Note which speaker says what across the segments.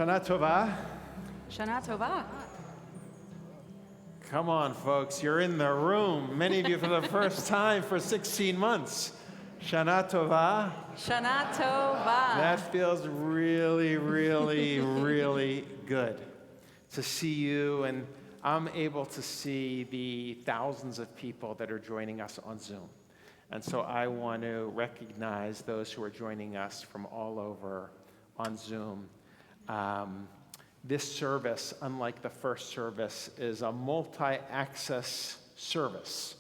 Speaker 1: Shana Tova.
Speaker 2: Shana Tova.
Speaker 1: Come on, folks, you're in the room. Many of you for the first time for 16 months. Shana Tova.
Speaker 2: Shana Tova.
Speaker 1: That feels really, really, really good to see you, and I'm able to see the thousands of people that are joining us on Zoom. And so I want to recognize those who are joining us from all over on Zoom. This service, unlike the first service, is a multi-access service,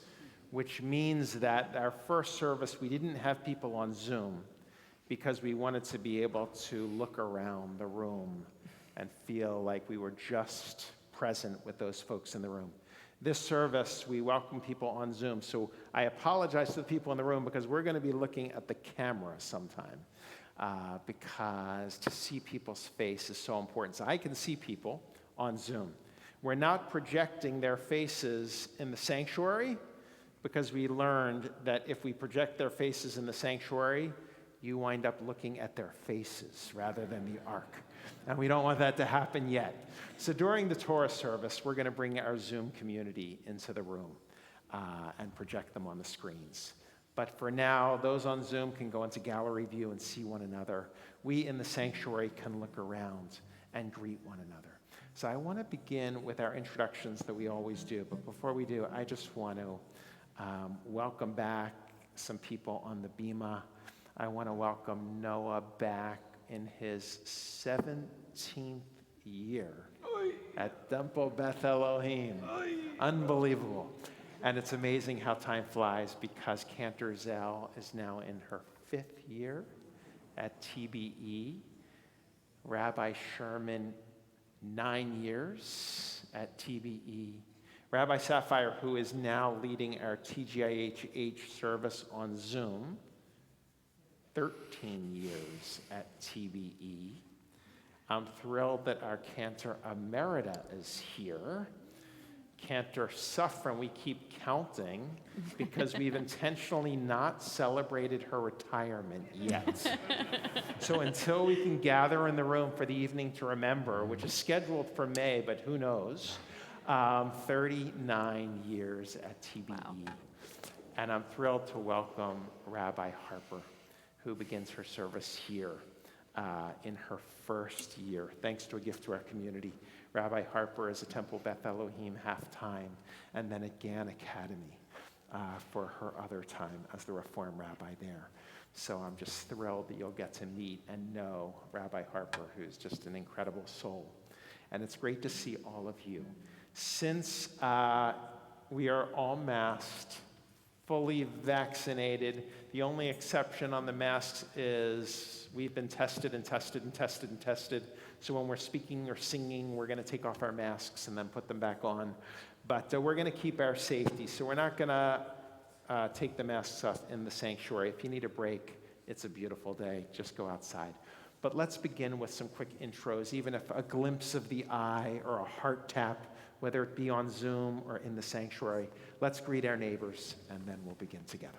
Speaker 1: which means that our first service, we didn't have people on Zoom because we wanted to be able to look around the room and feel like we were just present with those folks in the room. This service, we welcome people on Zoom. So I apologize to the people in the room because we're going to be looking at the camera sometime. Because to see people's face is so important. So I can see people on Zoom. We're not projecting their faces in the sanctuary because we learned that if we project their faces in the sanctuary, you wind up looking at their faces rather than the ark. And we don't want that to happen yet. So during the Torah service, we're going to bring our Zoom community into the room and project them on the screens. But for now, those on Zoom can go into gallery view and see one another. We in the sanctuary can look around and greet one another. So I want to begin with our introductions that we always do. But before we do, I just want to welcome back some people on the Bima. I want to welcome Noah back in his 17th year at Temple Beth Elohim. Unbelievable. And it's amazing how time flies because Cantor Zell is now in her 5th year at TBE. Rabbi Sherman, 9 years at TBE. Rabbi Sapphire, who is now leading our TGIHH service on Zoom, 13 years at TBE. I'm thrilled that our Cantor Emerita is here. Cantor Suffren, we keep counting because we've intentionally not celebrated her retirement yet. So until we can gather in the room for the evening to remember, which is scheduled for May, but who knows, 39 years at TBE. Wow. And I'm thrilled to welcome Rabbi Harper, who begins her service here in her 1st year, thanks to a gift to our community. Rabbi Harper is a Temple Beth Elohim half-time, and then at Gann Academy for her other time as the Reform Rabbi there. So I'm just thrilled that you'll get to meet and know Rabbi Harper, who's just an incredible soul. And it's great to see all of you. Since we are all masked, fully vaccinated, the only exception on the masks is we've been tested and tested and tested and tested. So when we're speaking or singing, we're going to take off our masks and then put them back on. But we're going to keep our safety. So we're not going to take the masks off in the sanctuary. If you need a break, it's a beautiful day. Just go outside. But let's begin with some quick intros, even if a glimpse of the eye or a heart tap, whether it be on Zoom or in the sanctuary. Let's greet our neighbors, and then we'll begin together.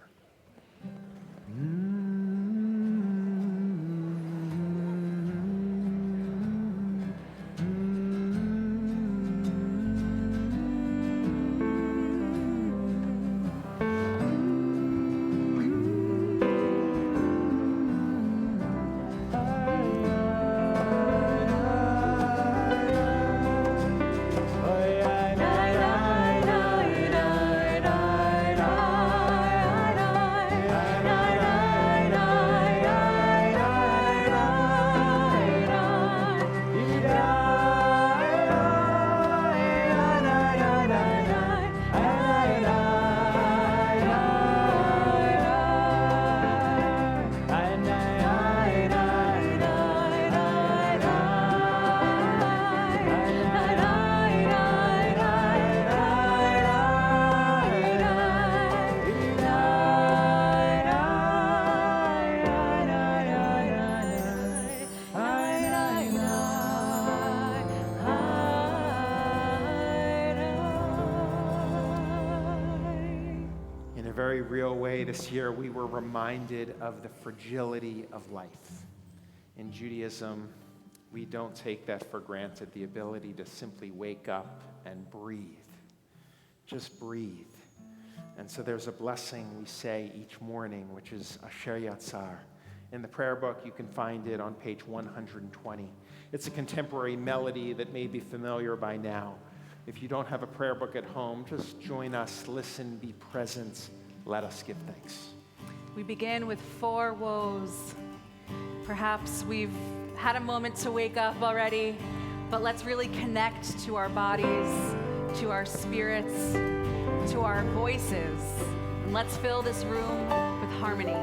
Speaker 1: very real way this year, we were reminded of the fragility of life. In Judaism, we don't take that for granted, the ability to simply wake up and breathe. Just breathe. And so there's a blessing we say each morning, which is Asher Yatzar. In the prayer book, you can find it on page 120. It's a contemporary melody that may be familiar by now. If you don't have a prayer book at home, just join us, listen, be present. Let us give thanks.
Speaker 2: We begin with 4 woes. Perhaps we've had a moment to wake up already, but let's really connect to our bodies, to our spirits, to our voices, and let's fill this room with harmony.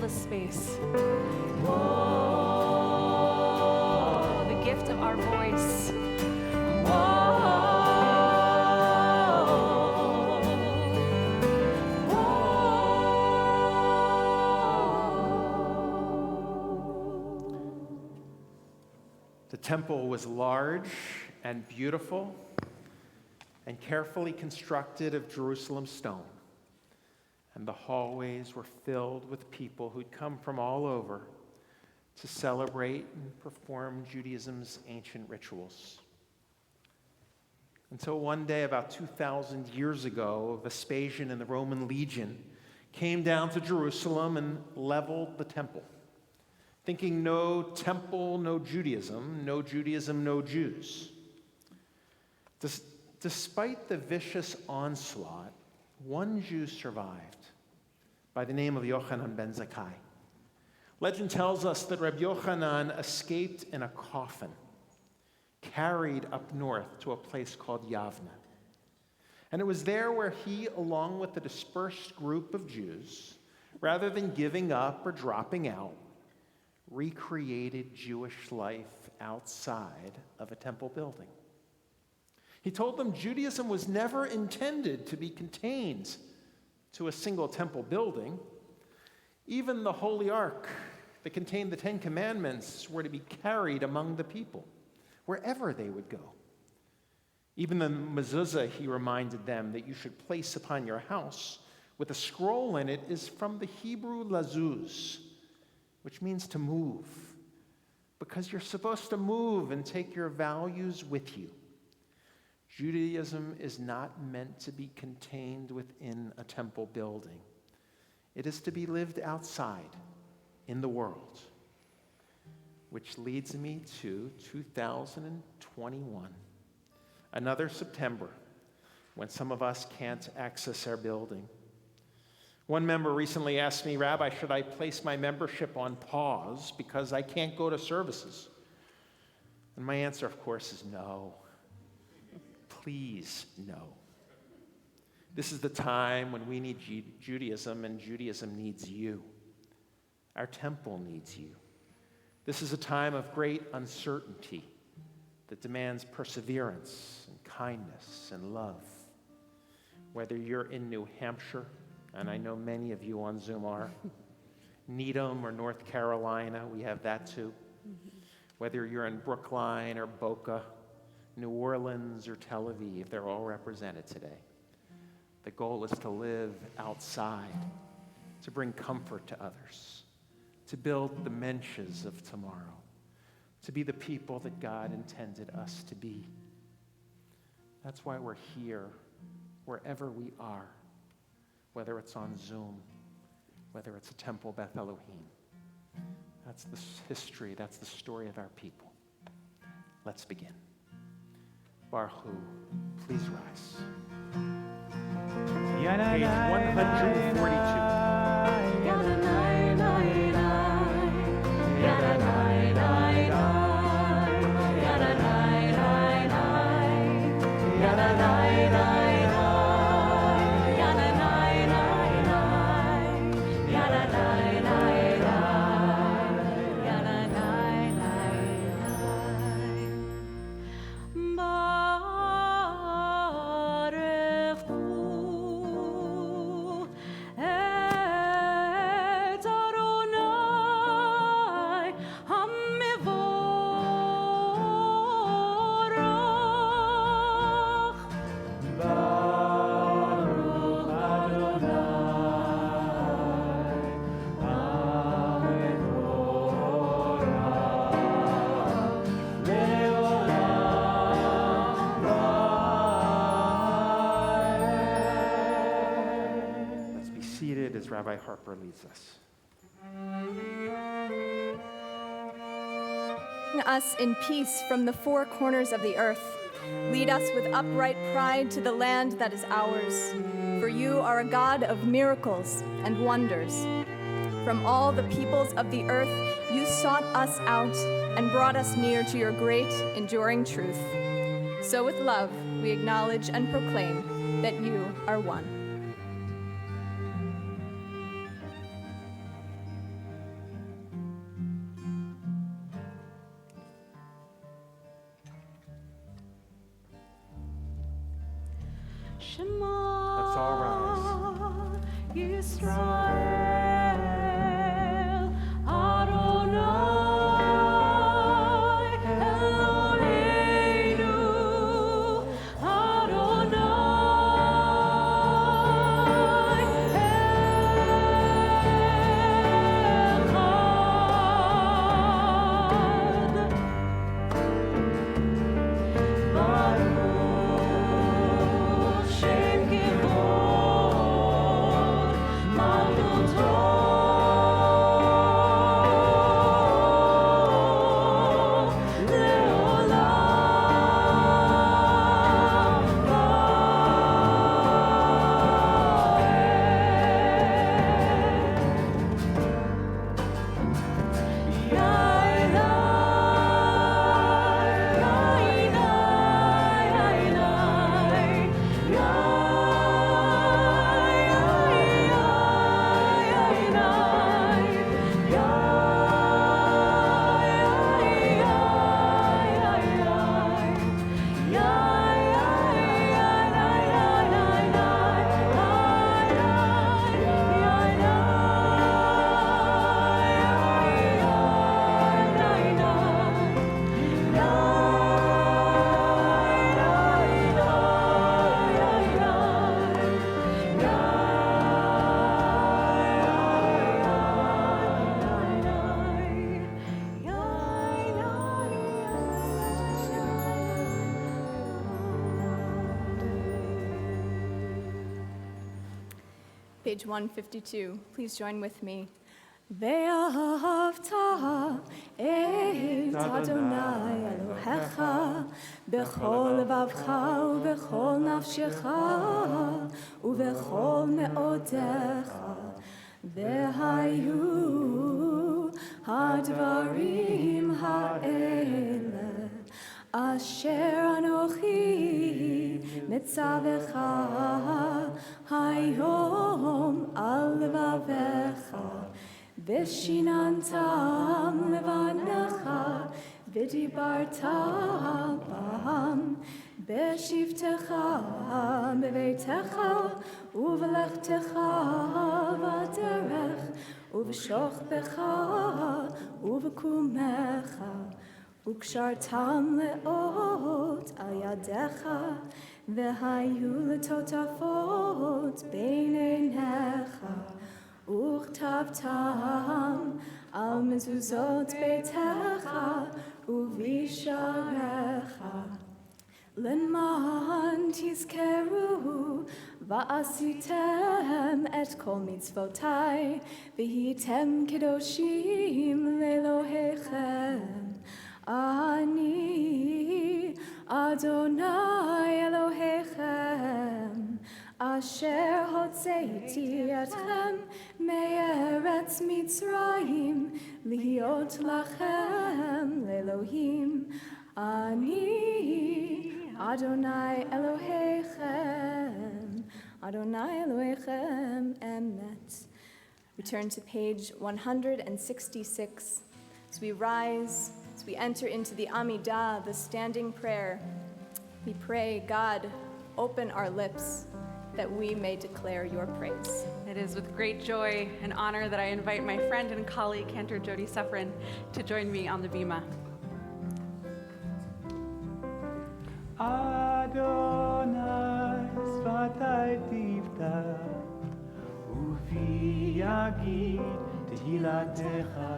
Speaker 2: Space. Whoa, the gift of our voice. Whoa, whoa.
Speaker 1: The temple was large and beautiful and carefully constructed of Jerusalem stone. And the hallways were filled with people who'd come from all over to celebrate and perform Judaism's ancient rituals. Until one day, about 2,000 years ago, Vespasian and the Roman legion came down to Jerusalem and leveled the temple, thinking no temple, no Judaism, no Judaism, no Jews. Despite the vicious onslaught, one Jew survived, by the name of Yochanan ben Zakkai. Legend tells us that Reb Yochanan escaped in a coffin, carried up north to a place called Yavne. And it was there where he, along with the dispersed group of Jews, rather than giving up or dropping out, recreated Jewish life outside of a temple building. He told them Judaism was never intended to be contained to a single temple building. Even the Holy Ark that contained the 10 Commandments were to be carried among the people, wherever they would go. Even the mezuzah, he reminded them, that you should place upon your house with a scroll in it is from the Hebrew lazuz, which means to move, because you're supposed to move and take your values with you. Judaism is not meant to be contained within a temple building. It is to be lived outside, in the world. Which leads me to 2021, another September, when some of us can't access our building. One member recently asked me, Rabbi, should I place my membership on pause because I can't go to services? And my answer, of course, is no. Please, no. This is the time when we need Judaism, and Judaism needs you. Our temple needs you. This is a time of great uncertainty that demands perseverance and kindness and love. Whether you're in New Hampshire, and I know many of you on Zoom are, Needham or North Carolina, we have that too. Whether you're in Brookline or Boca, New Orleans or Tel Aviv, they're all represented today. The goal is to live outside, to bring comfort to others, to build the mensches of tomorrow, to be the people that God intended us to be. That's why we're here, wherever we are, whether it's on Zoom, whether it's a Temple Beth Elohim. That's the history, that's the story of our people. Let's begin. Baruch Hu, please rise. Page 42. As Rabbi Harper leads us.
Speaker 3: Bring us in peace from the four corners of the earth. Lead us with upright pride to the land that is ours. For you are a God of miracles and wonders. From all the peoples of the earth, you sought us out and brought us near to your great, enduring truth. So with love, we acknowledge and proclaim that you are one.
Speaker 1: Let's all rise.
Speaker 2: Yisrael, Adonai, Eloheinu, Adonai, Echad. Baruch Shem Kivod, Malchuto, Leolam
Speaker 3: Page 152. Please join with me. ואהבת את אדוני אלוהיך בכל לבבך ובכל נפשך ובכל מאודיך. והיו הדברים האלה אשר אנוכי מצווך היום על לבביך, ושיננתם לבניך ודיברת בם בשבתך בביתך ובלכתך בדרך ובשוכבך ובקומך, וקשרתם לאות על ידיך, והיו לטוטפות בין עיניך, וכתבתם על מזוזות ביתך ובשעריך, למען תזכרו ועשיתם את כל מצוותי, והייתם קדושים לאלוהיכם. אני אדוני אלוהיכם, אשר הוצאתי אתכם מארץ מצרים, להיות לכם לאלוהים. אני אדוני אלוהיכם, אדוני אלוהיכם emet. We turn to page 166. As we rise, as we enter into the Amidah, the standing prayer, we pray, God, open our lips that we may declare your praise.
Speaker 2: It is with great joy and honor that I invite my friend and colleague, Cantor Jody Suffren, to join me on the bima.
Speaker 4: Adonai sfatai tifta ufi yagid tehilatecha.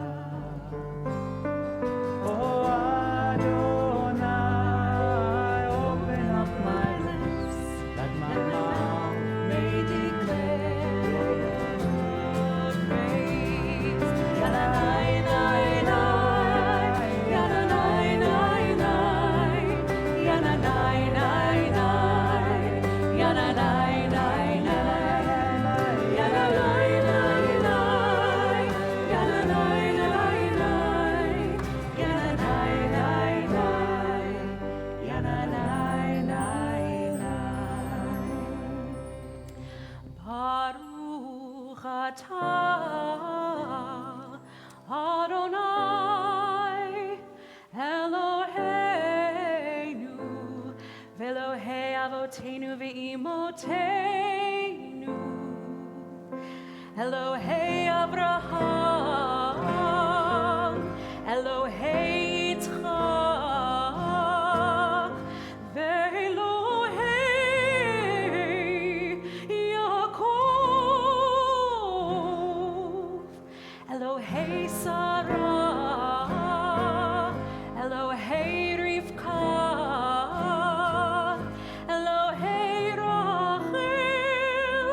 Speaker 4: Oh Adonai, open up my lips that my mouth may declare your praise. Yananai, nai, nai, yananai, nai, nai, yananai, nai, nai, yananai, nai, nai, yananai, nai, nai, yananai, nai, nai, yananai, nai, nai, yananai, nai, nai. Baruch atah Adonai Eloheinu ve'Elohei avoteinu ve'imoteinu, Elohei Abraham, Elohei Yitzchak, ve'Elohei Yaakov, Elohei Sarah, Elohei Rivka, Elohei Rachel,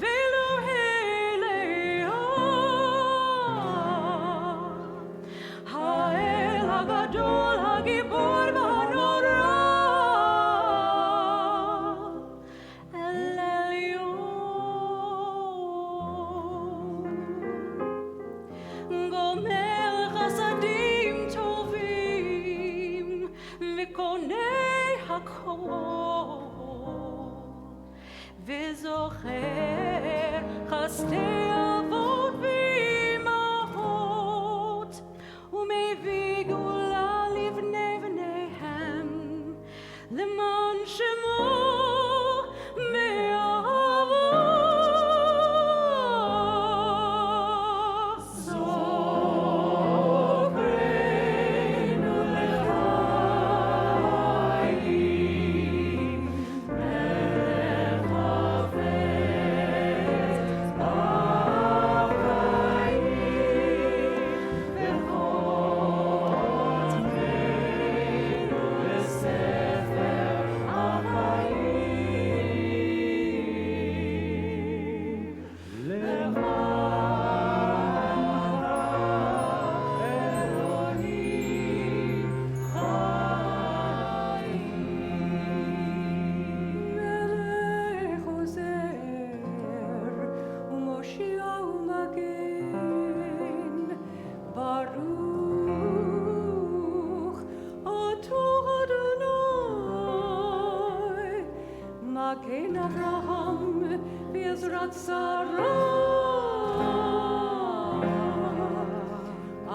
Speaker 4: ve'Elohei Leah, Ha'el Hagadol Hagibor V'Hanorah, El Elyon, Gomer Chasadim Tovim, V'Konei HaKol, V'Zocher Chasdei Avot V'Imahot, U'mevii Geula Livnei V'neihem, L'man Shemo Me'avot. Zokrenu l'chaim, Mechafetz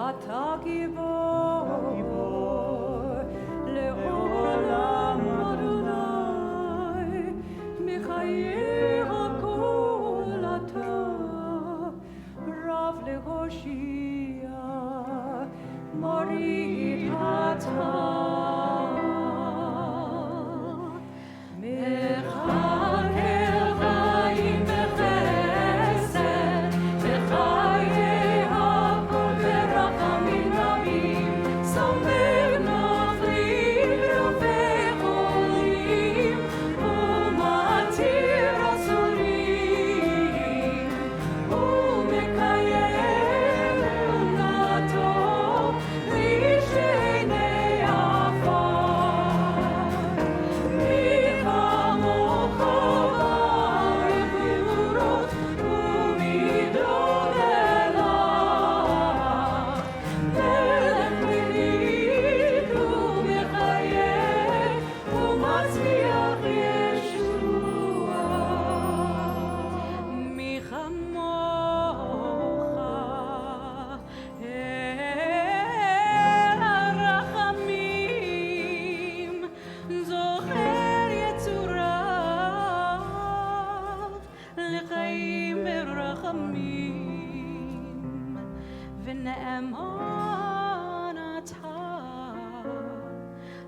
Speaker 4: אתה גיבור לעולם אדוני מחיי הכל אתה רב להושיע מוריד אתה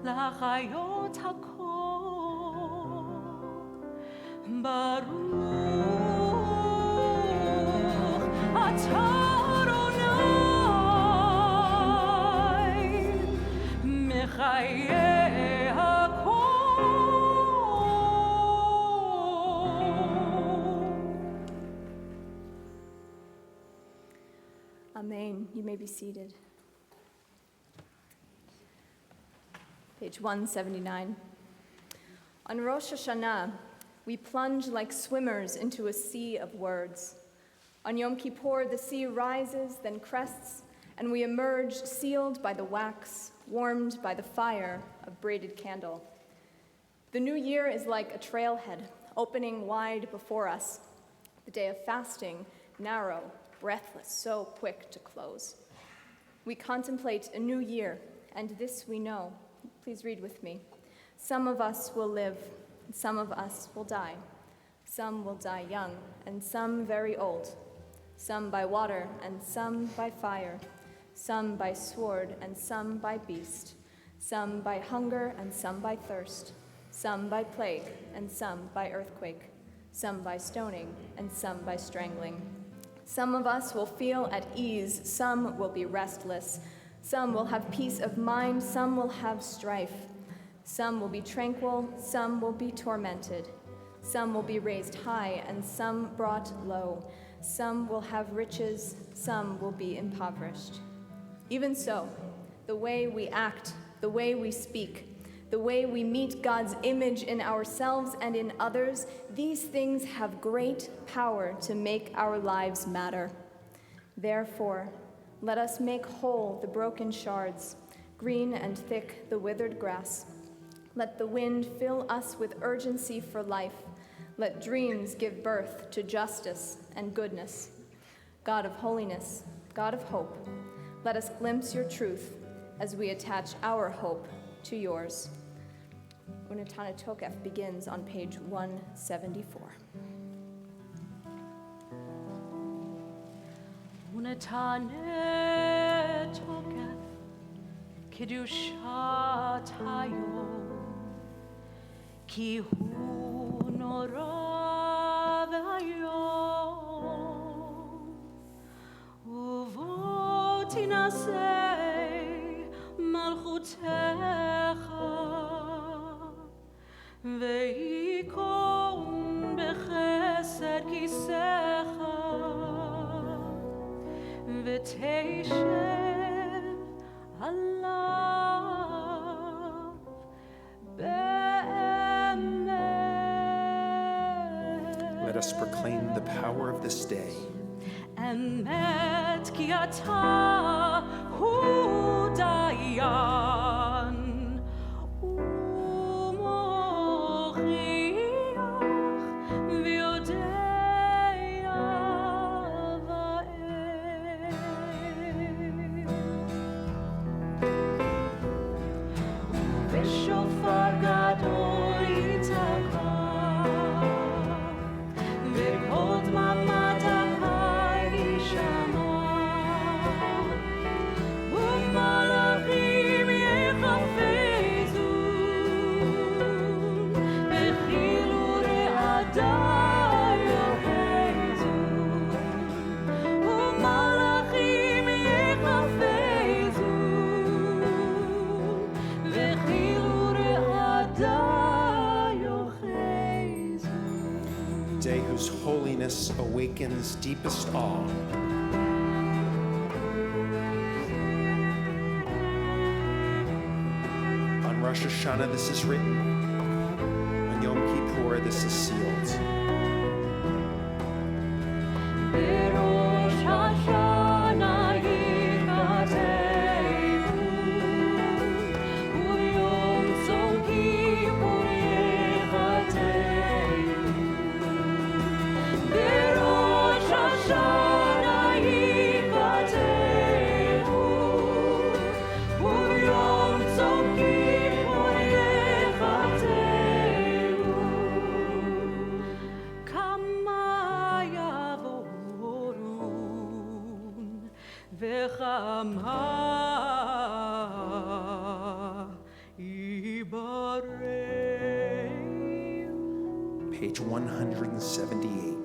Speaker 4: לחיות הכל ברוך אתה אדוני מחיי הכל.
Speaker 3: Amen. You may be seated. Page 179. On Rosh Hashanah, we plunge like swimmers into a sea of words. On Yom Kippur, the sea rises, then crests, and we emerge sealed by the wax, warmed by the fire of braided candle. The new year is like a trailhead, opening wide before us. The day of fasting, narrow, breathless, so quick to close. We contemplate a new year, and this we know. Please read with me. Some of us will live, and some of us will die. Some will die young, and some very old. Some by water, and some by fire. Some by sword, and some by beast. Some by hunger, and some by thirst. Some by plague, and some by earthquake. Some by stoning, and some by strangling. Some of us will feel at ease, some will be restless. Some will have peace of mind, some will have strife. Some will be tranquil, some will be tormented. Some will be raised high, and some brought low. Some will have riches, some will be impoverished. Even so, the way we act, the way we speak, the way we meet God's image in ourselves and in others, these things have great power to make our lives matter. Therefore, let us make whole the broken shards, green and thick the withered grass. Let the wind fill us with urgency for life. Let dreams give birth to justice and goodness. God of holiness, God of hope, let us glimpse your truth as we attach our hope to yours. Untitled Chapter begins on page 174.
Speaker 2: Untitled Chapter, Kedushat Hayom, Ki hu nora v'hayom, uvo tinasei malchutecha, ve'yikon bechesed kisecha, v'teishev alav be'emet.
Speaker 1: Let us proclaim the power of this day.
Speaker 2: Emet ki ata hu dayan, umochiach v'yodei
Speaker 1: whose holiness awakens deepest awe. On Rosh Hashanah, this is written. On Yom Kippur, this is sealed.
Speaker 4: Rosh Hashanah yikateinu, uyom tzom kippur yechateinu. Rosh Hashanah yikateinu, uyom tzom kippur yechateinu. Kama yavorun vechama ibareu.
Speaker 1: Page 178.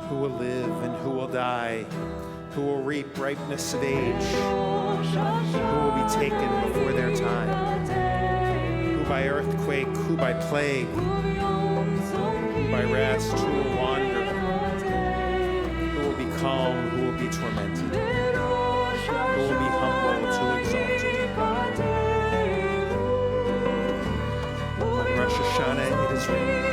Speaker 1: Who will live and who will die? Who will reap ripeness of age? Who will be taken before their time? Who by earthquake, who by plague? Who by rest, who will wander? Who will be calm, who will be tormented? Who will be humbled, who exalted? On Rosh Hashanah it is written.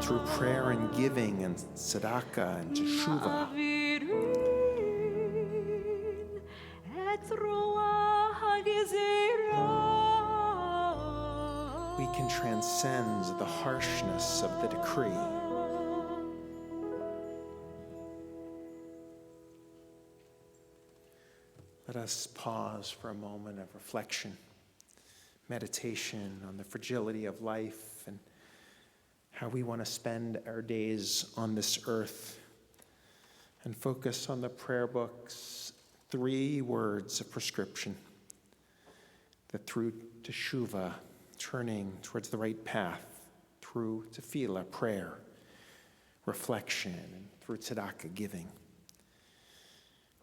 Speaker 1: Through prayer and giving and tzedakah and teshuvah.
Speaker 4: את רוח הגזירה
Speaker 1: we can transcend the harshness of the decree. Let us pause for a moment of reflection, meditation on the fragility of life and how we want to spend our days on this earth, and focus on the prayer book's 3 words of prescription: that through teshuvah, turning towards the right path, through tefillah, prayer, reflection, and through tzedakah, giving,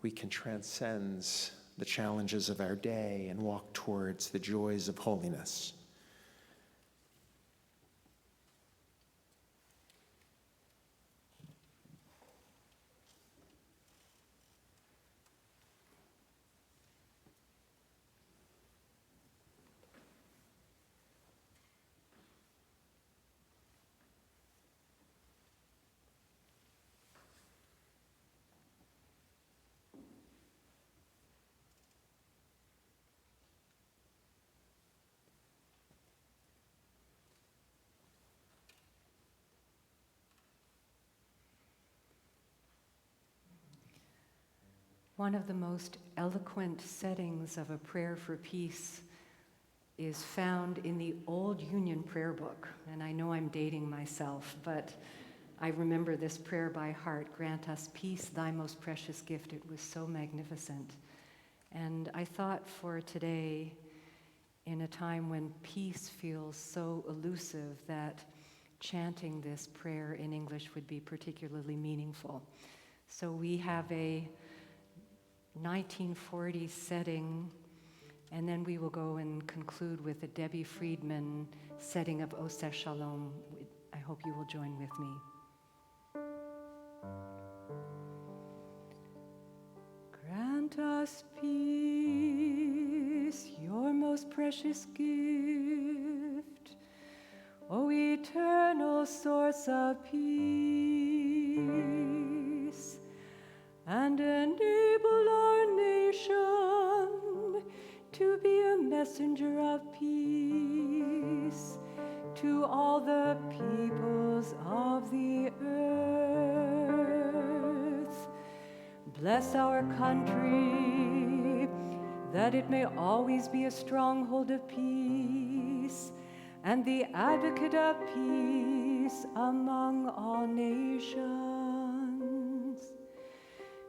Speaker 1: we can transcend the challenges of our day and walk towards the joys of holiness.
Speaker 5: One of the most eloquent settings of a prayer for peace is found in the Old Union Prayer Book. And I know I'm dating myself, but I remember this prayer by heart: "Grant us peace, thy most precious gift." It was so magnificent. And I thought for today, in a time when peace feels so elusive, that chanting this prayer in English would be particularly meaningful. So we have a 1940 setting, and then we will go and conclude with a Debbie Friedman setting of Oseh Shalom. I hope you will join with me. Grant us peace, your most precious gift, O eternal source of peace, and enable our nation to be a messenger of peace to all the peoples of the earth. Bless our country, that it may always be a stronghold of peace and the advocate of peace among all nations.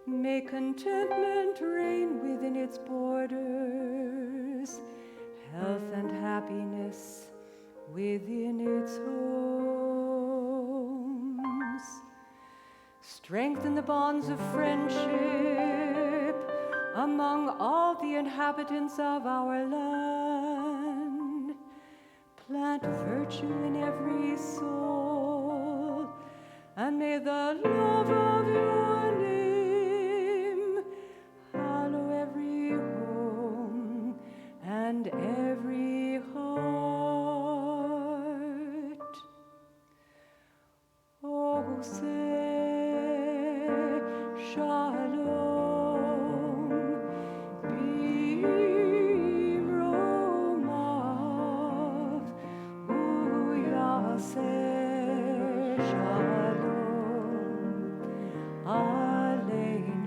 Speaker 5: May contentment reign within its borders, health and happiness within its homes. Strengthen the bonds of friendship among all the inhabitants of our land. Plant virtue in every soul, and may the love of your name hallow every home and every heart. Oseh Shalom, Bimromav, Uyaseh Shalom, Aleinu.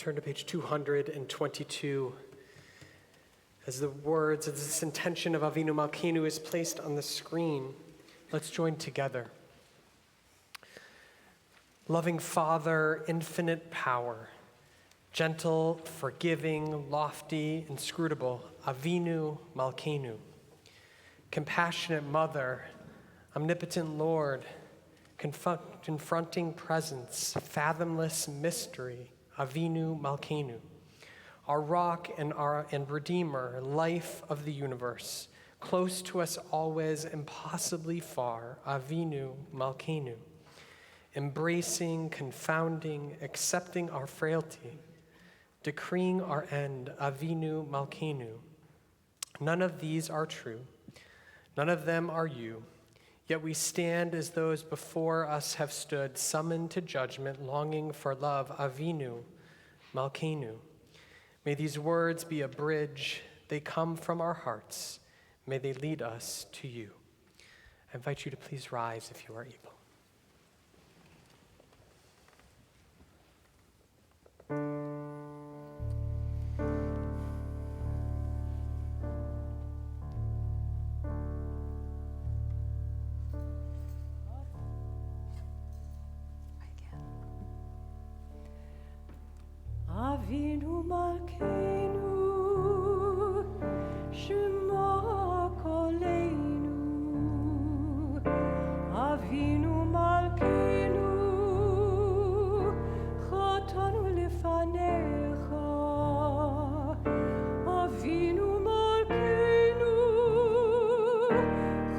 Speaker 6: turn to page 222, as the words of this intention of Avinu Malkeinu is placed on the screen, let's join together. Loving Father, infinite power, gentle, forgiving, lofty, inscrutable, Avinu Malkeinu. Compassionate Mother, omnipotent Lord, confronting presence, fathomless mystery, Avinu Malkeinu. Our rock and Redeemer, life of the universe, close to us always, impossibly far, Avinu Malkeinu. Embracing, confounding, accepting our frailty, decreeing our end, Avinu Malkeinu. None of these are true. None of them are you. Yet we stand as those before us have stood, summoned to judgment, longing for love, Avinu Malkeinu. May these words be a bridge. They come from our hearts. May they lead us to you. I invite you to please rise if you are able.
Speaker 4: Avinu Malkeinu, Shema Koleinu. Avinu Malkeinu, Chatanu lefanecha. Avinu Malkeinu,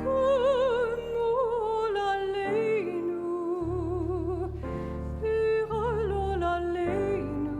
Speaker 4: Chumul aleinu, Biralol aleinu.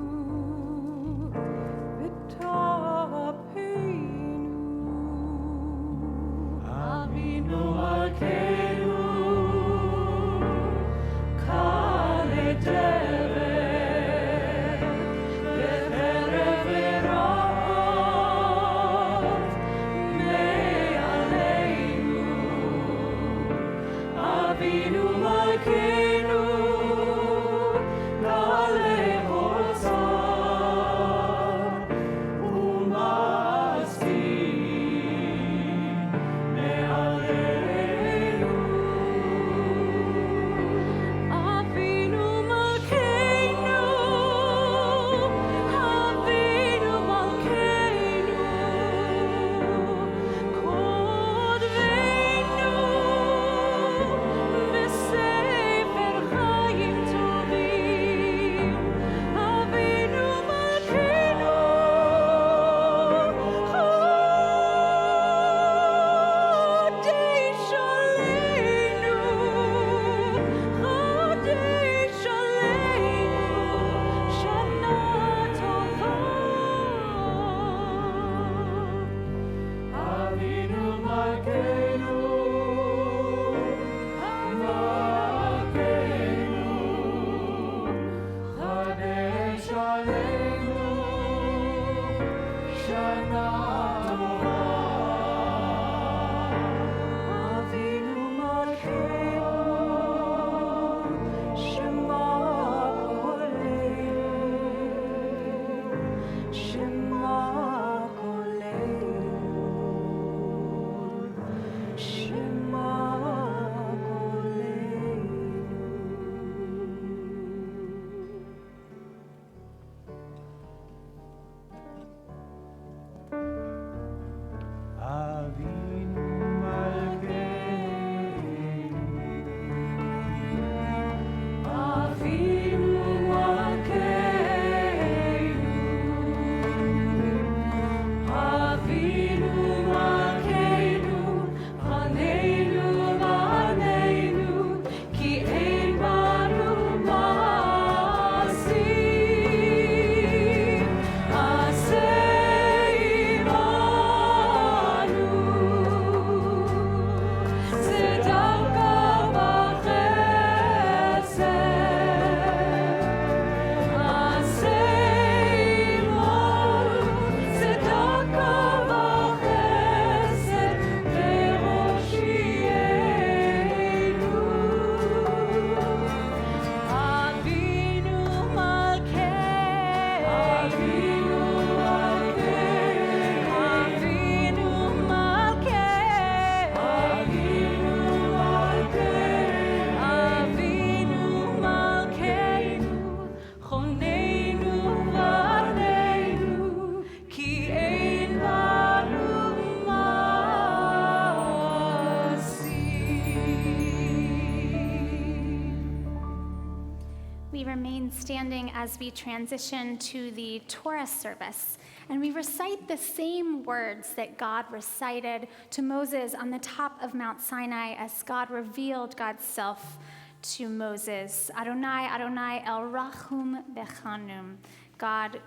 Speaker 7: we remain standing as we transition to the Torah service. And we recite the same words that God recited to Moses on the top of Mount Sinai as God revealed God's self to Moses. Adonai, Adonai, El Rachum Bechanum. God,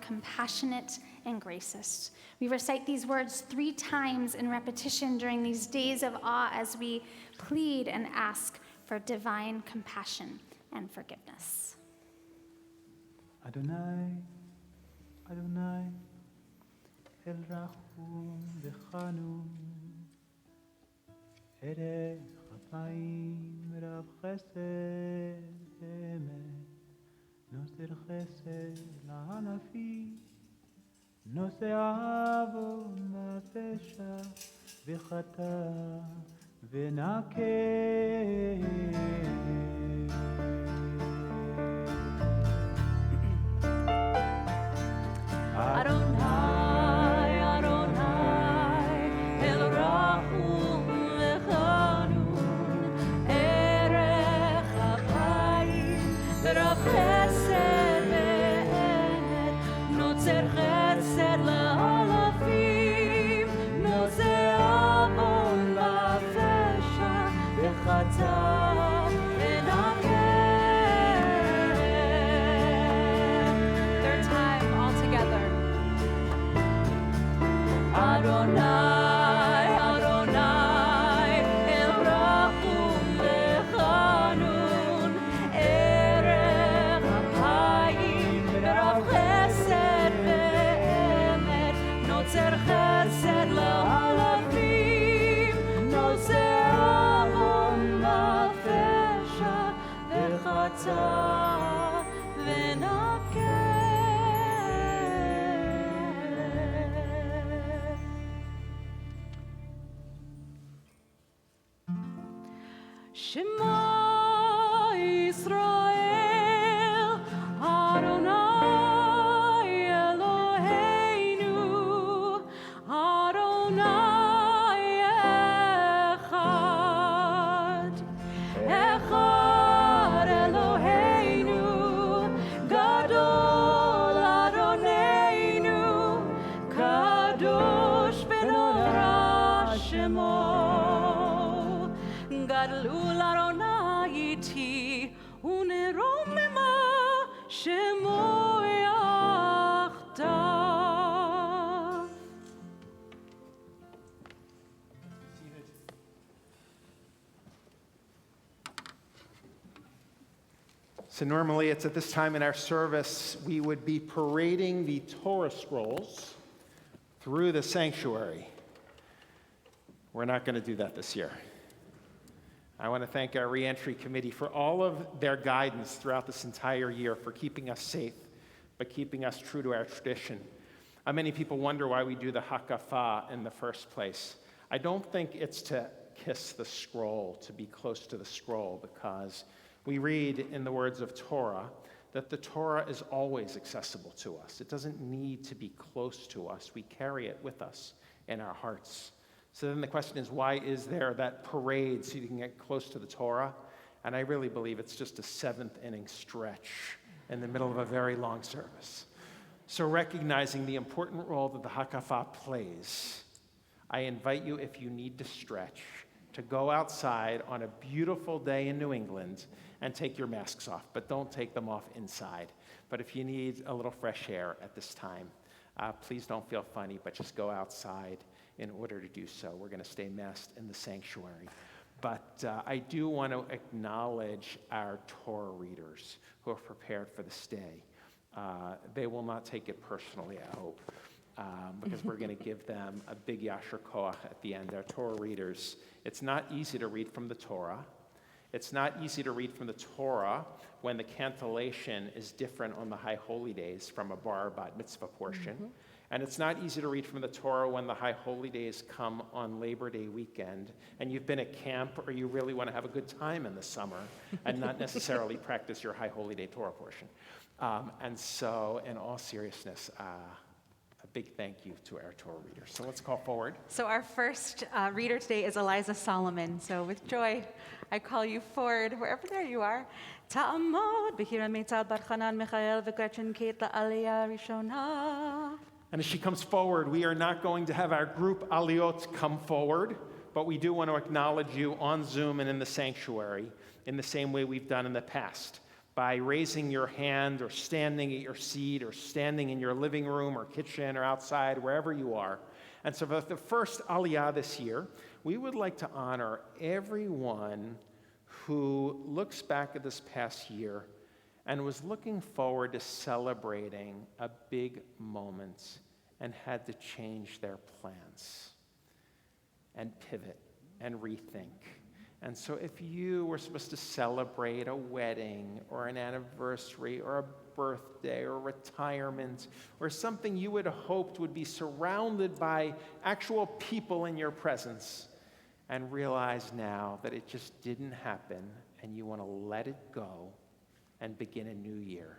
Speaker 7: compassionate and gracious. We recite these words 3 times in repetition during these days of awe as we plead and ask for divine compassion and forgiveness.
Speaker 4: Adonai, Adonai, El Rachum Bechanum, Erech Apayim Rav Chesed Emet, Noser Chesed La'alafi, Noser Avon V'Pesha V'Chata V'Nakeh.
Speaker 2: Adonai, Adonai, El Rachum Lechanun, Erech Apayim, Rav Chesed Ve'emet, Notzer Chesed La'alafim, Nozer Avon V'Pesha V'Chata V'Nakeh. Third time, all together. Adonai, Adonai, El Rachum Lechanun, Erech Apayim, Rav Chesed Ve'emet, Notzer Chesed La'alafim, Nozer Avon V'Pesha V'Chata V'Nakeh. Shema Yisrael, Adonai Eloheinu, Adonai Echad, Echad Eloheinu, Gadol Adonenu, Kadosh v'Norah Shemo. Gadlul Adonai iti, uneromema shemo yachdav.
Speaker 1: So normally it's at this time in our service we would be parading the Torah scrolls through the sanctuary. We're not going to do that this year. I want to thank our reentry committee for all of their guidance throughout this entire year, for keeping us safe, but keeping us true to our tradition. Many people wonder why we do the hakafah in the first place. I don't think it's to kiss the scroll, to be close to the scroll, because we read in the words of Torah that the Torah is always accessible to us. It doesn't need to be close to us. We carry it with us in our hearts. So then the question is, why is there that parade so you can get close to the Torah? And I really believe it's just a 7th inning stretch in the middle of a very long service. So recognizing the important role that the hakafah plays, I invite you, if you need to stretch, to go outside on a beautiful day in New England and take your masks off, but don't take them off inside. But if you need a little fresh air at this time, please don't feel funny, but just go outside in order to do so. We're going to stay masked in the sanctuary. But I do want to acknowledge our Torah readers who have prepared for this day. They will not take it personally, I hope, because we're going to give them a big yasher koach at the end. Our Torah readers, it's not easy to read from the Torah. It's not easy to read from the Torah when the cantillation is different on the high holy days from a bar bat mitzvah portion. Mm-hmm. And it's not easy to read from the Torah when the high holy days come on Labor Day weekend and you've been at camp or you really want to have a good time in the summer and not necessarily practice your high holy day Torah portion. And so, in all seriousness, a big thank you to our Torah readers. So let's call forward.
Speaker 2: So our first reader today is Eliza Solomon. So with joy, I call you forward, wherever there you are. Ta'amod, Behira Meitzal Bar Chanan Michael V'Gretchen Kate La'aliyah Rishona.
Speaker 1: And as she comes forward, we are not going to have our group aliyot come forward, but we do want to acknowledge you on Zoom and in the sanctuary in the same way we've done in the past, by raising your hand or standing at your seat or standing in your living room or kitchen or outside, wherever you are. And so for the first aliyah this year, we would like to honor everyone who looks back at this past year and was looking forward to celebrating a big moment and had to change their plans and pivot and rethink. And so if you were supposed to celebrate a wedding or an anniversary or a birthday or retirement or something you had hoped would be surrounded by actual people in your presence, and realize now that it just didn't happen and you want to let it go and begin a new year,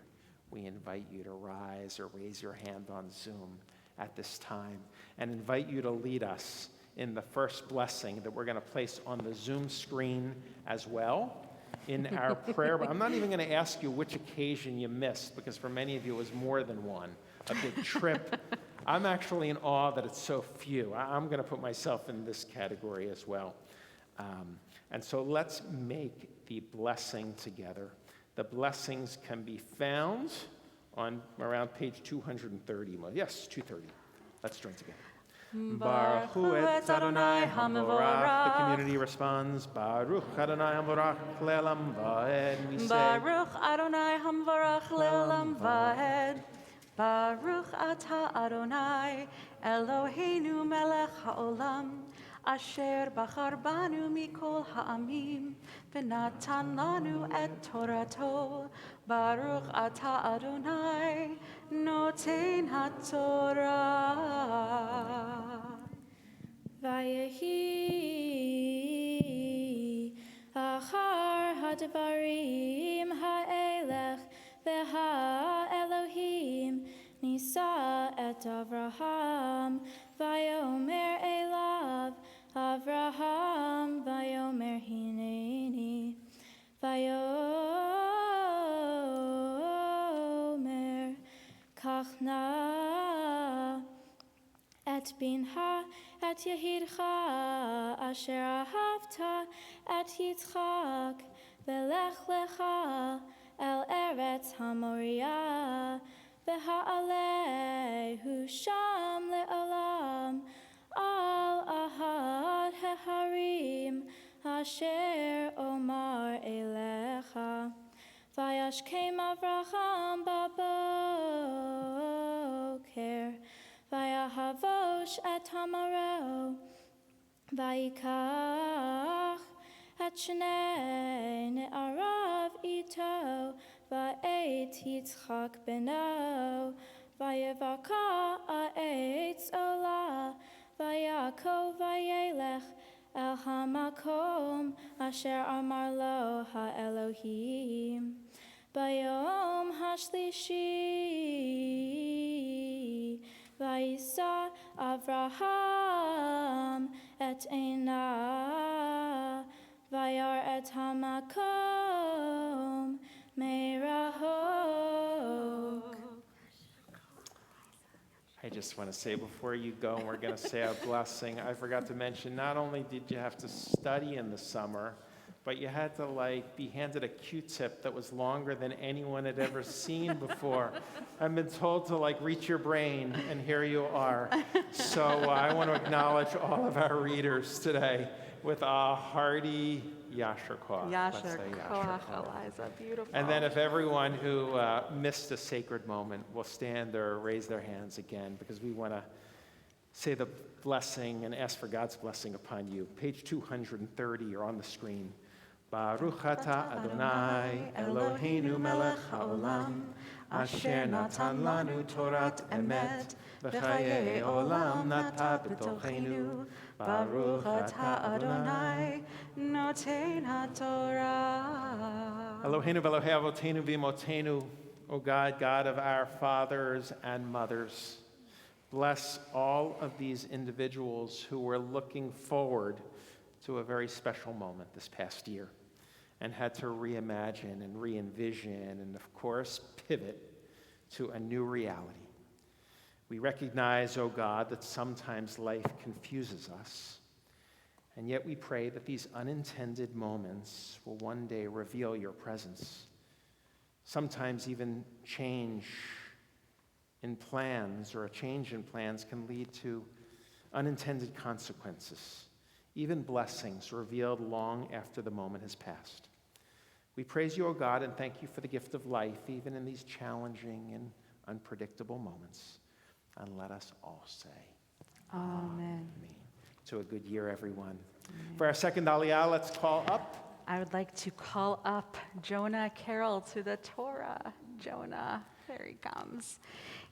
Speaker 1: we invite you to rise or raise your hand on Zoom at this time and invite you to lead us in the first blessing that we're going to place on the Zoom screen as well in our prayer. But I'm not even going to ask you which occasion you missed, because for many of you it was more than one, a big trip. I'm actually in awe that it's so few. I'm going to put myself in this category as well. And so let's make the blessing together. The blessings can be found on around page 230. Yes, 230. Let's join together. Baruch hu et Adonai HaMevorach. The community responds, Baruch Adonai HaMevorach le'olam va'ed. We say,
Speaker 2: Baruch Adonai HaMevorach le'olam va'ed. Baruch atah Adonai Eloheinu melech ha'olam, asher bachar banu mikol ha'amim, v'natan lanu et Torato. Baruch atah Adonai noten ha'torah.
Speaker 8: Vayehi achar hadvarim ha'elech v'ha'elohim nisa et Avraham vayomer elav Avraham vayomer hineni vayomer kachna et binha et yehidcha asher ahavta et Yitzchak velech lecha el eretz hamoria v'ha'alehu sham le'olam al ahad heharim asher omar elecha vayashkem Avraham baboker vayahavosh et hamaro vayikach et shnei ne'arav ito va'et Yitzchak beno vayevaka ha'etz ola vayakov vayelech el hamakom asher amar lo ha'elohim bayom hashlishi vayisa Avraham et eina vayar et hamakom merahok.
Speaker 1: I just want to say before you go, and we're going to say our blessing, I forgot to mention, not only did you have to study in the summer, but you had to be handed a Q-tip that was longer than anyone had ever seen before. I've been told to reach your brain, and here you are. So I want to acknowledge all of our readers today with a hearty Yasher Koach.
Speaker 2: Yasher Koach, Eliza, beautiful.
Speaker 1: And then if everyone who missed a sacred moment will stand or raise their hands again, because we want to say the blessing and ask for God's blessing upon you. Page 230 or on the screen. Baruch atah Adonai Eloheinu melech haolam, asher natan lanu torat emet, v'chayei olam nata b'tochenu. Baruch atah Adonai
Speaker 2: noten ha'torah.
Speaker 1: Eloheinu v'Elohei avotenu v'imotenu, O God, God of our fathers and mothers, Bless all of these individuals who were looking forward to a very special moment this past year and had to reimagine and re-envision and, of course, pivot to a new reality. We recognize, oh God, that sometimes life confuses us, and yet we pray that these unintended moments will one day reveal your presence. Sometimes even change in plans or a change in plans can lead to unintended consequences, even blessings revealed long after the moment has passed. We praise you, O God, and thank you for the gift of life, even in these challenging and unpredictable moments. And let us all say,
Speaker 2: Amen.
Speaker 1: Amen. To a good year, everyone. Amen. For our second Aliyah, let's call up.
Speaker 2: I would like to call up Jonah Carroll to the Torah. Jonah, there he comes.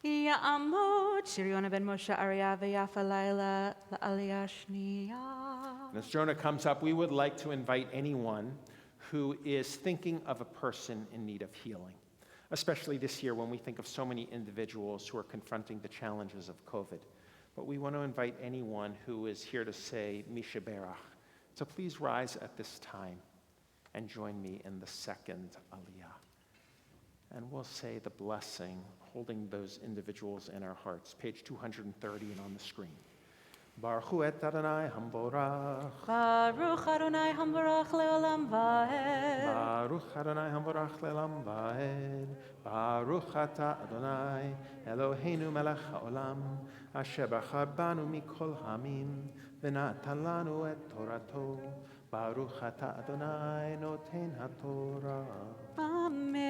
Speaker 2: Ya'amod Shiriona ben Moshe Arya v'yafa Laila la'aliyah shniya.
Speaker 1: And as Jonah comes up, we would like to invite anyone who is thinking of a person in need of healing, especially this year when we think of so many individuals who are confronting the challenges of COVID. But we want to invite anyone who is here to say Misha Berach to please rise at this time and join me in the second Aliyah. And we'll say the blessing, holding those individuals in our hearts. Page 230 and on the screen. Baruch hu et Adonai hamborach.
Speaker 2: Baruch Adonai hambarach leolam va'ed.
Speaker 1: Baruch Adonai hamborach le'olam va'ed. Baruch ata Adonai Eloheinu melech haolam asher bachar banu mikol hamim v'natan lanu et torato. Baruch ata Adonai noten haTorah.
Speaker 2: Amen.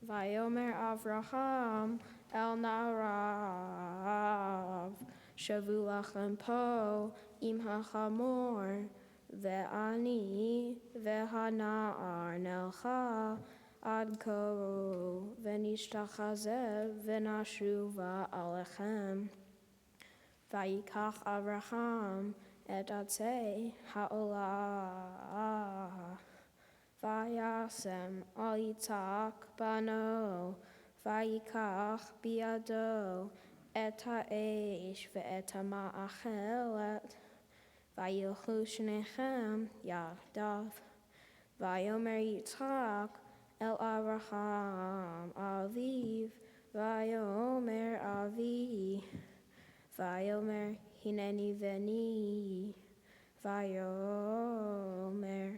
Speaker 8: Vayomer Avraham El Narav Shavu lachem po im hachamor ve'ani ve'hana'ar nelcha ad ko v'nishtachazeh v'nashuva alechem Vayikach Avraham et atzei ha'olah Vayasem al Yitzhak bano Vayikach biado et ha'esh ve'et ha'ma'achelet Vayilchu shnechem yachdav Vayomer Yitzhak el Avraham aviv Vayomer avi Vayomer hineni veni Vayomer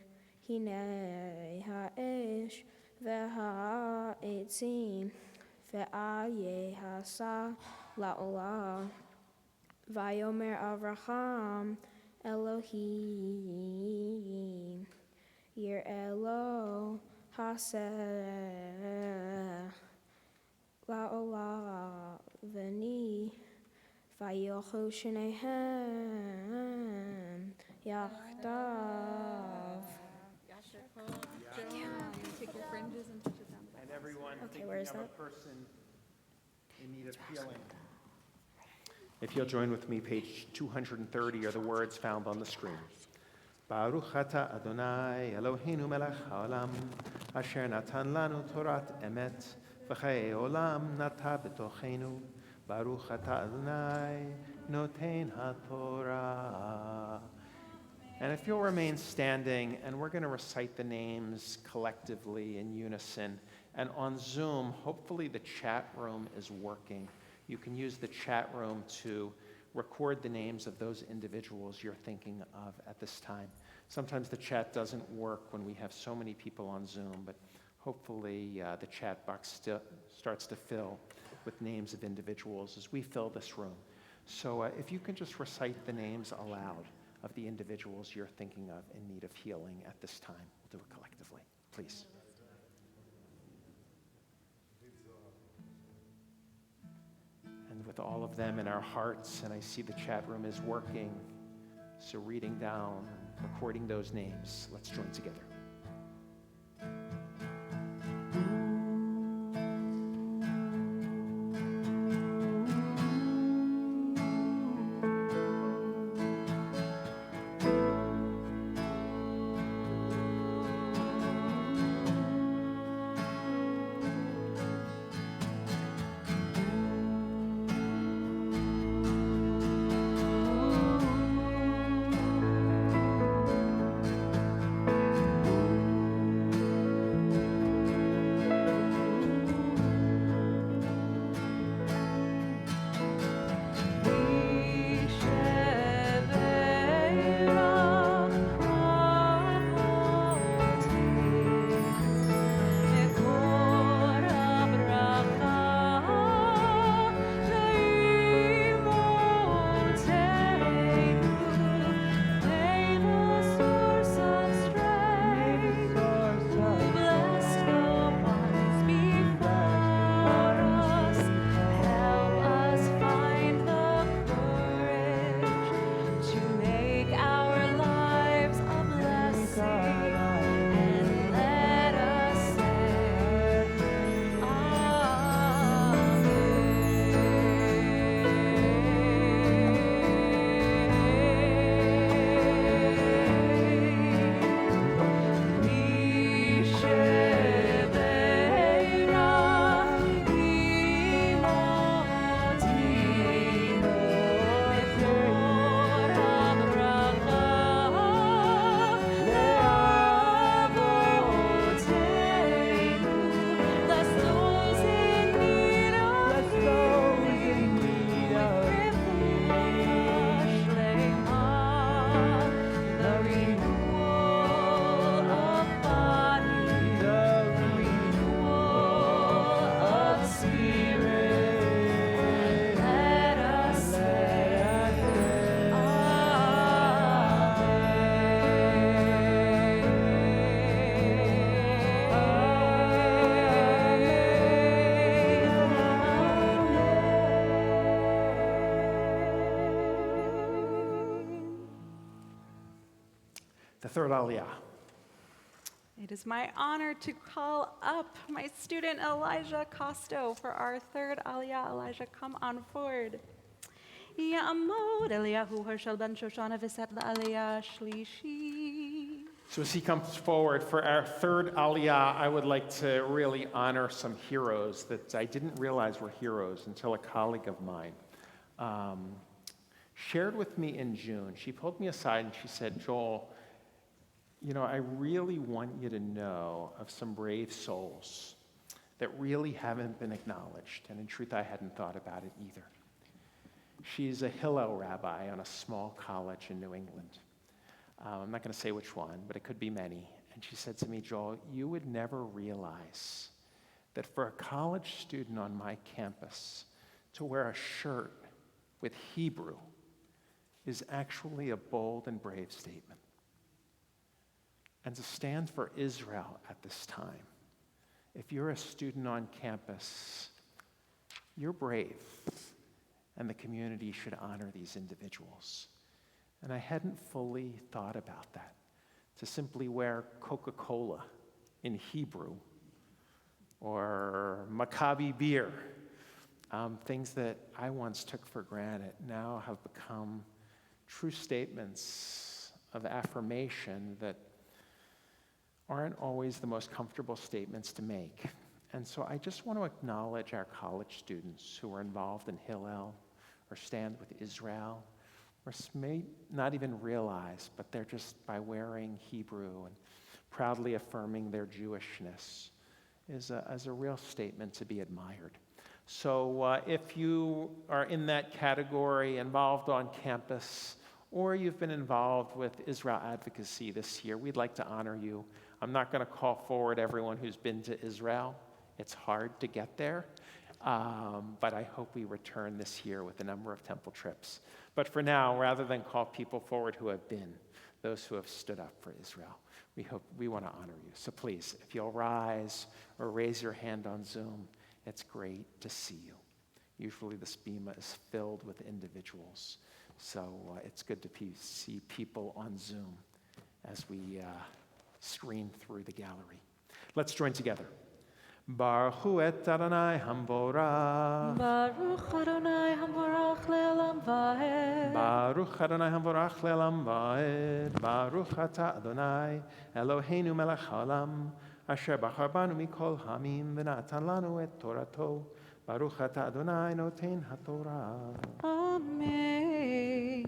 Speaker 8: hinei ha'esh ve'ha'etzim ve'aye hasa la'olah Vayomer Avraham Elohim Yir'elo haseh la'olah veni Vayilchu shnehem yachdav.
Speaker 1: And everyone
Speaker 8: Okay, where is
Speaker 1: thinking of
Speaker 8: that?
Speaker 1: a person in need of healing. If you'll join with me, page 230 are the words found on the screen. Baruch ata Adonai Eloheinu melech haolam asher natan lanu torat emet v'chayei olam nata b'tochenu Baruch ata Adonai noten haTorah. And if you'll remain standing, and we're going to recite the names collectively in unison. And on Zoom, hopefully the chat room is working. You can use the chat room to record the names of those individuals you're thinking of at this time. Sometimes the chat doesn't work when we have so many people on Zoom, but hopefully the chat box starts to fill with names of individuals as we fill this room. So if you can just recite the names aloud of the individuals you're thinking of in need of healing at this time. We'll do it collectively, please. And with all of them in our hearts, and I see the chat room is working, so reading down, recording those names, let's join together. the third Aliyah.
Speaker 2: It is my honor to call up my student Elijah Costo for our third Aliyah. Elijah, come on forward. Ya'amod Eliyahu Hershel ben Shoshana v'set la'aliyah shlishi.
Speaker 1: So as he comes forward for our third Aliyah, I would like to really honor some heroes that I didn't realize were heroes until a colleague of mine shared with me in June. She pulled me aside and she said, Joel, you know, I really want you to know of some brave souls that really haven't been acknowledged. And in truth, I hadn't thought about it either. She's a Hillel rabbi on a small college in New England. I'm not going to say which one, but it could be many. And she said to me, Joel, you would never realize that for a college student on my campus to wear a shirt with Hebrew is actually a bold and brave statement. And to stand for Israel at this time, if you're a student on campus, you're brave, and the community should honor these individuals. And I hadn't fully thought about that, to simply wear Coca-Cola in Hebrew or Maccabi beer, things that I once took for granted now have become true statements of affirmation that aren't always the most comfortable statements to make. And so I just want to acknowledge our college students who are involved in Hillel or Stand with Israel, or may not even realize, but they're just by wearing Hebrew and proudly affirming their Jewishness is a real statement to be admired. So if you are in that category, involved on campus, or you've been involved with Israel advocacy this year, we'd like to honor you. I'm not going to call forward everyone who's been to Israel. It's hard to get there, but I hope we return this year with a number of temple trips. But for now, rather than call people forward who have been, those who have stood up for Israel, we want to honor you. So please, if you'll rise or raise your hand on Zoom, it's great to see you. Usually this bima is filled with individuals, so it's good to see people on Zoom as we screen through the gallery. Let's join together. Baruch hu et Adonai hamborach.
Speaker 4: Baruch Adonai hamborach le'olam va'ed.
Speaker 1: Baruch Adonai hamborach le'olam va'ed. Baruch ata Adonai Eloheinu melech haolam asher bachar banu mikol hamim v'natan lanu et Torato. Baruch ata Adonai noten haTorah.
Speaker 4: Amen.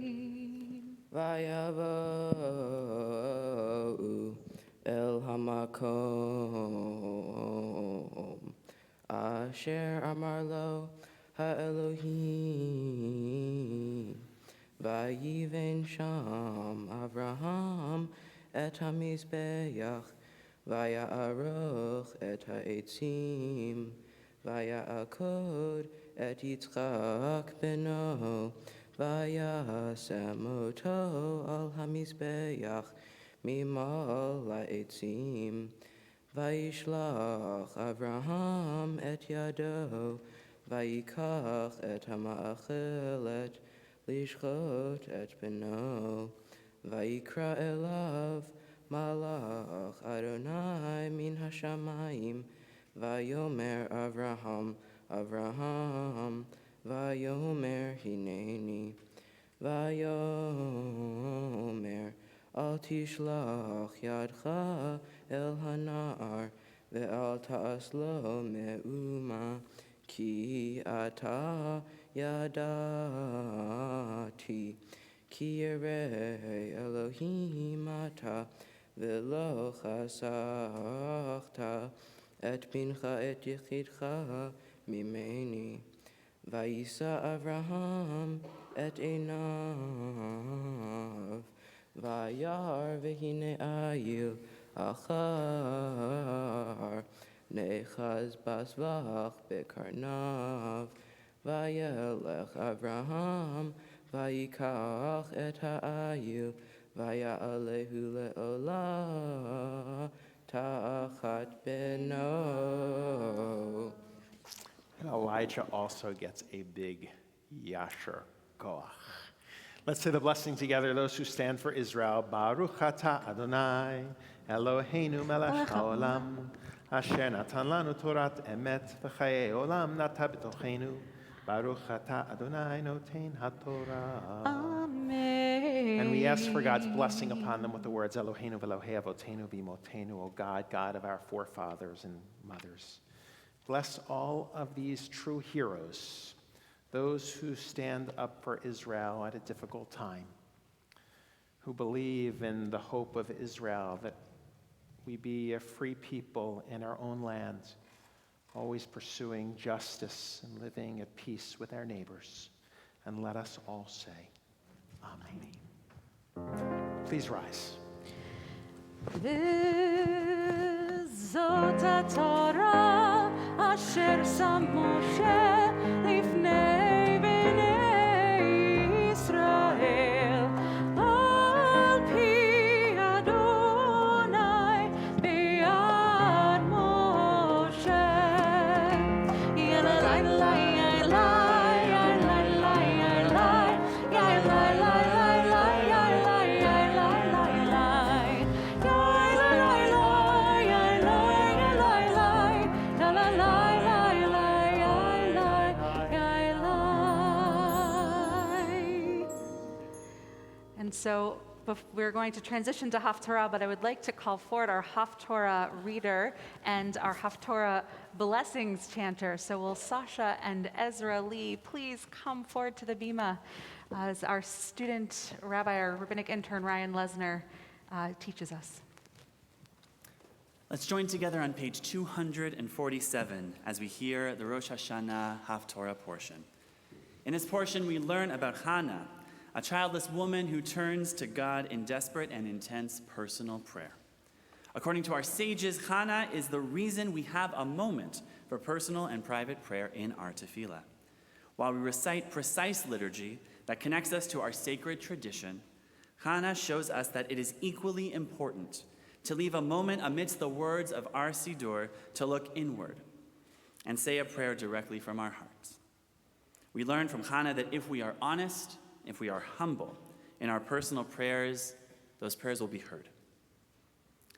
Speaker 9: Vayavau el hamakom asher amar lo ha'Elohim vayiven sham Avraham et hamizbeach vaya'aruch et ha'etzim vaya'akod et Yitzchak beno vayasem oto al hamizbeach Mimal la'etzim, vayishlach Avraham et yado, vayikach et hama'achelet, lishchot et beno, vayikra elav, malach Adonai min hashamayim, vayomer Avraham, Avraham, vayomer hineni, vayomer Al tishlach yadcha el hanar ve'al ta'as lo me'uma ki ata yadati ki yireh Elohim ata ve'lo chasachta et bincha et yichidcha mimeni vayisa Avraham et einav Vayar v'hine ayil achar nechaz basvach bekarnav vayelech Avraham vayikach et ha'ayil vaya'alehu le'olah ta'achat beno.
Speaker 1: And Elijah also gets a big yasher koach. Let's say the blessing together, those who stand for Israel. Baruch atah Adonai, Eloheinu melech haolam, asher natan lanu torat emet v'chayei olam nata b'tochenu. Baruch atah Adonai noten haTorah.
Speaker 2: Amen.
Speaker 1: And we ask for God's blessing upon them with the words, Eloheinu v'Elohei avotenu v'imotenu, O God, God of our forefathers and mothers. Bless all of these true heroes, those who stand up for Israel at a difficult time, who believe in the hope of Israel, that we be a free people in our own land, always pursuing justice and living at peace with our neighbors. And let us all say, Amen. Please rise.
Speaker 2: V'zot haTorah asher sam Moshe lifnei bnei Yisrael al pi Adonai b'yad Moshe. Yelelai lai lai lai lai lai lai And so we're going to transition to Haftorah, but I would like to call forward our Haftorah reader and our Haftorah blessings chanter. So will Sasha and Ezra Lee please come forward to the bima as our student rabbi, our rabbinic intern Ryan Lesner teaches us.
Speaker 10: Let's join together on page 247 as we hear the Rosh Hashanah Haftorah portion. In this portion, we learn about Hannah, a childless woman who turns to God in desperate and intense personal prayer. According to our sages, Hannah is the reason we have a moment for personal and private prayer in our tefillah. While we recite precise liturgy that connects us to our sacred tradition, Hannah shows us that it is equally important to leave a moment amidst the words of our Siddur to look inward and say a prayer directly from our hearts. We learn from Hannah that if we are honest, if we are humble in our personal prayers, those prayers will be heard.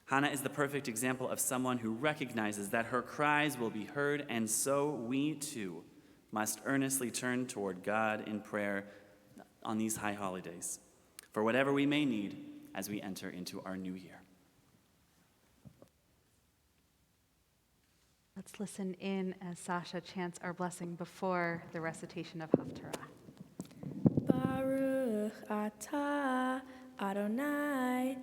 Speaker 10: Hannah is the perfect example of someone who recognizes that her cries will be heard, and so we too must earnestly turn toward God in prayer on these high holidays for whatever we may need as we enter into our new year.
Speaker 2: Let's listen in as Sasha chants our blessing before the recitation of Haftarah.
Speaker 8: Baruch atah Adonai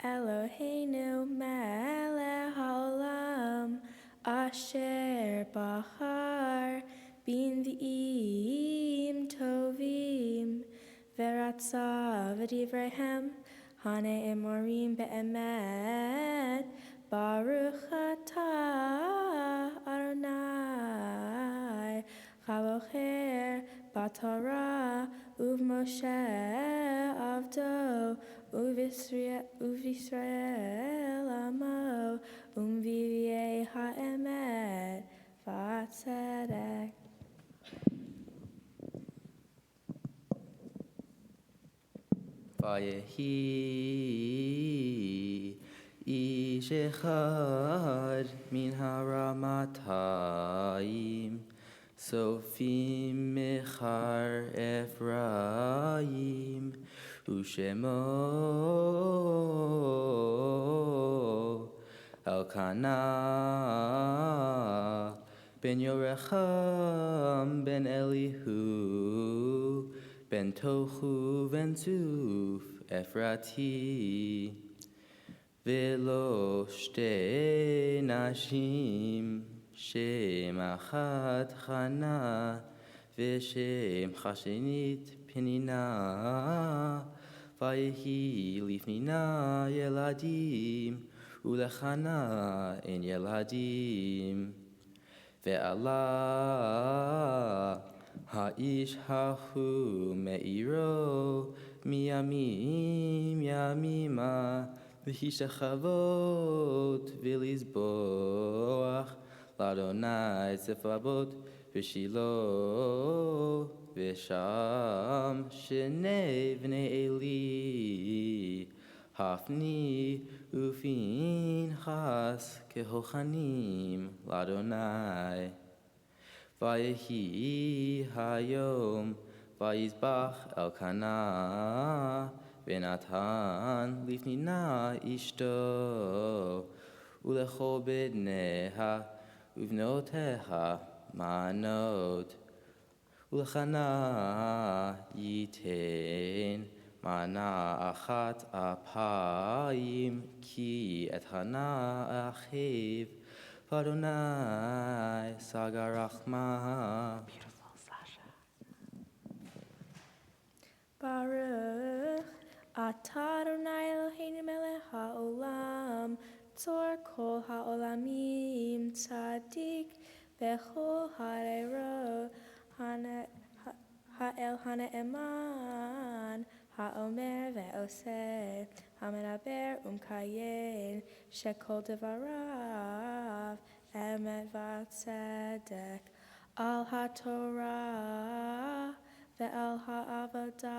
Speaker 8: Eloheinu melech haolam asher bahar b'nvi'im tovim v'ratza v'divrehem hane'emorim be'emet Baruch atah Adonai chavocher b'Torah u'v'Moshe avdo u'v'Yisrael amo u'mviviei ha'emet v'atzedek.
Speaker 9: Vayehi ish echad min haramatayim Sofim mechar Ephraim Ushemo Elkanah ben Yorecham ben Elihu ben Tochu ben Zuf Ephrati Velo shte nashim Shem Achad Chana V'Shem Chashenit Penina Vayehi Lifnina Yeladim Ulechana En Yeladim Ve'Allah Ha'ish Hahu Me'iro Miyamim Yamima V'Hishachavot V'Lizboach L'Adonai Tzefabot V'Shilo ושם שני בני עלי, הפני ופנחס כהוכנים לאדוני. ויהי היום ויזבח אלקנה ונתן לפנינה אשתו ולכל בניה ובנותיה מנות ולחנה ייתן מנה אחת אפיים כי את חנה אחיו ואדוני סגר רחמה.
Speaker 8: Baruch atah Adonai Eloheinu melech haolam, tzor kol haolamim, tzadik bechol harero, ha'el ha'ne'eman, ha'omer ve'oseh, ha'medaber u'mkayen, shekol devarav, emet v'tzedek, al ha'torah, ve'al ha'avodah,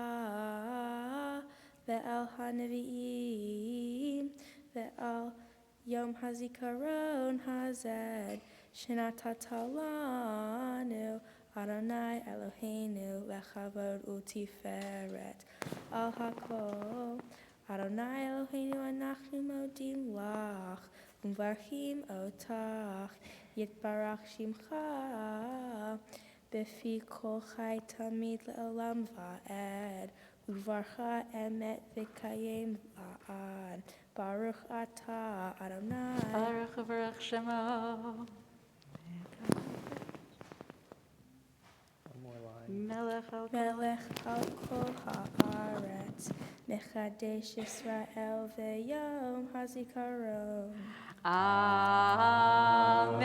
Speaker 8: ve'al ha'nevi'im, ve'al yom hazikaron hazed, shenatata lanu, Adonai Eloheinu, lechavod u'tiferet, al hakol, Adonai Eloheinu, anachnu modim lach, umvarchim otach, yitbarach shimcha, Befi kol chai tamid le'olam va'ed, uvarcha emet v'kayem va'ad. Baruch atah Adonai.
Speaker 2: Baruch v'baruch Shemo. Melech al
Speaker 8: kol ha'aretz, mechadesh Yisrael ve'yom hazikaron.
Speaker 2: Amen.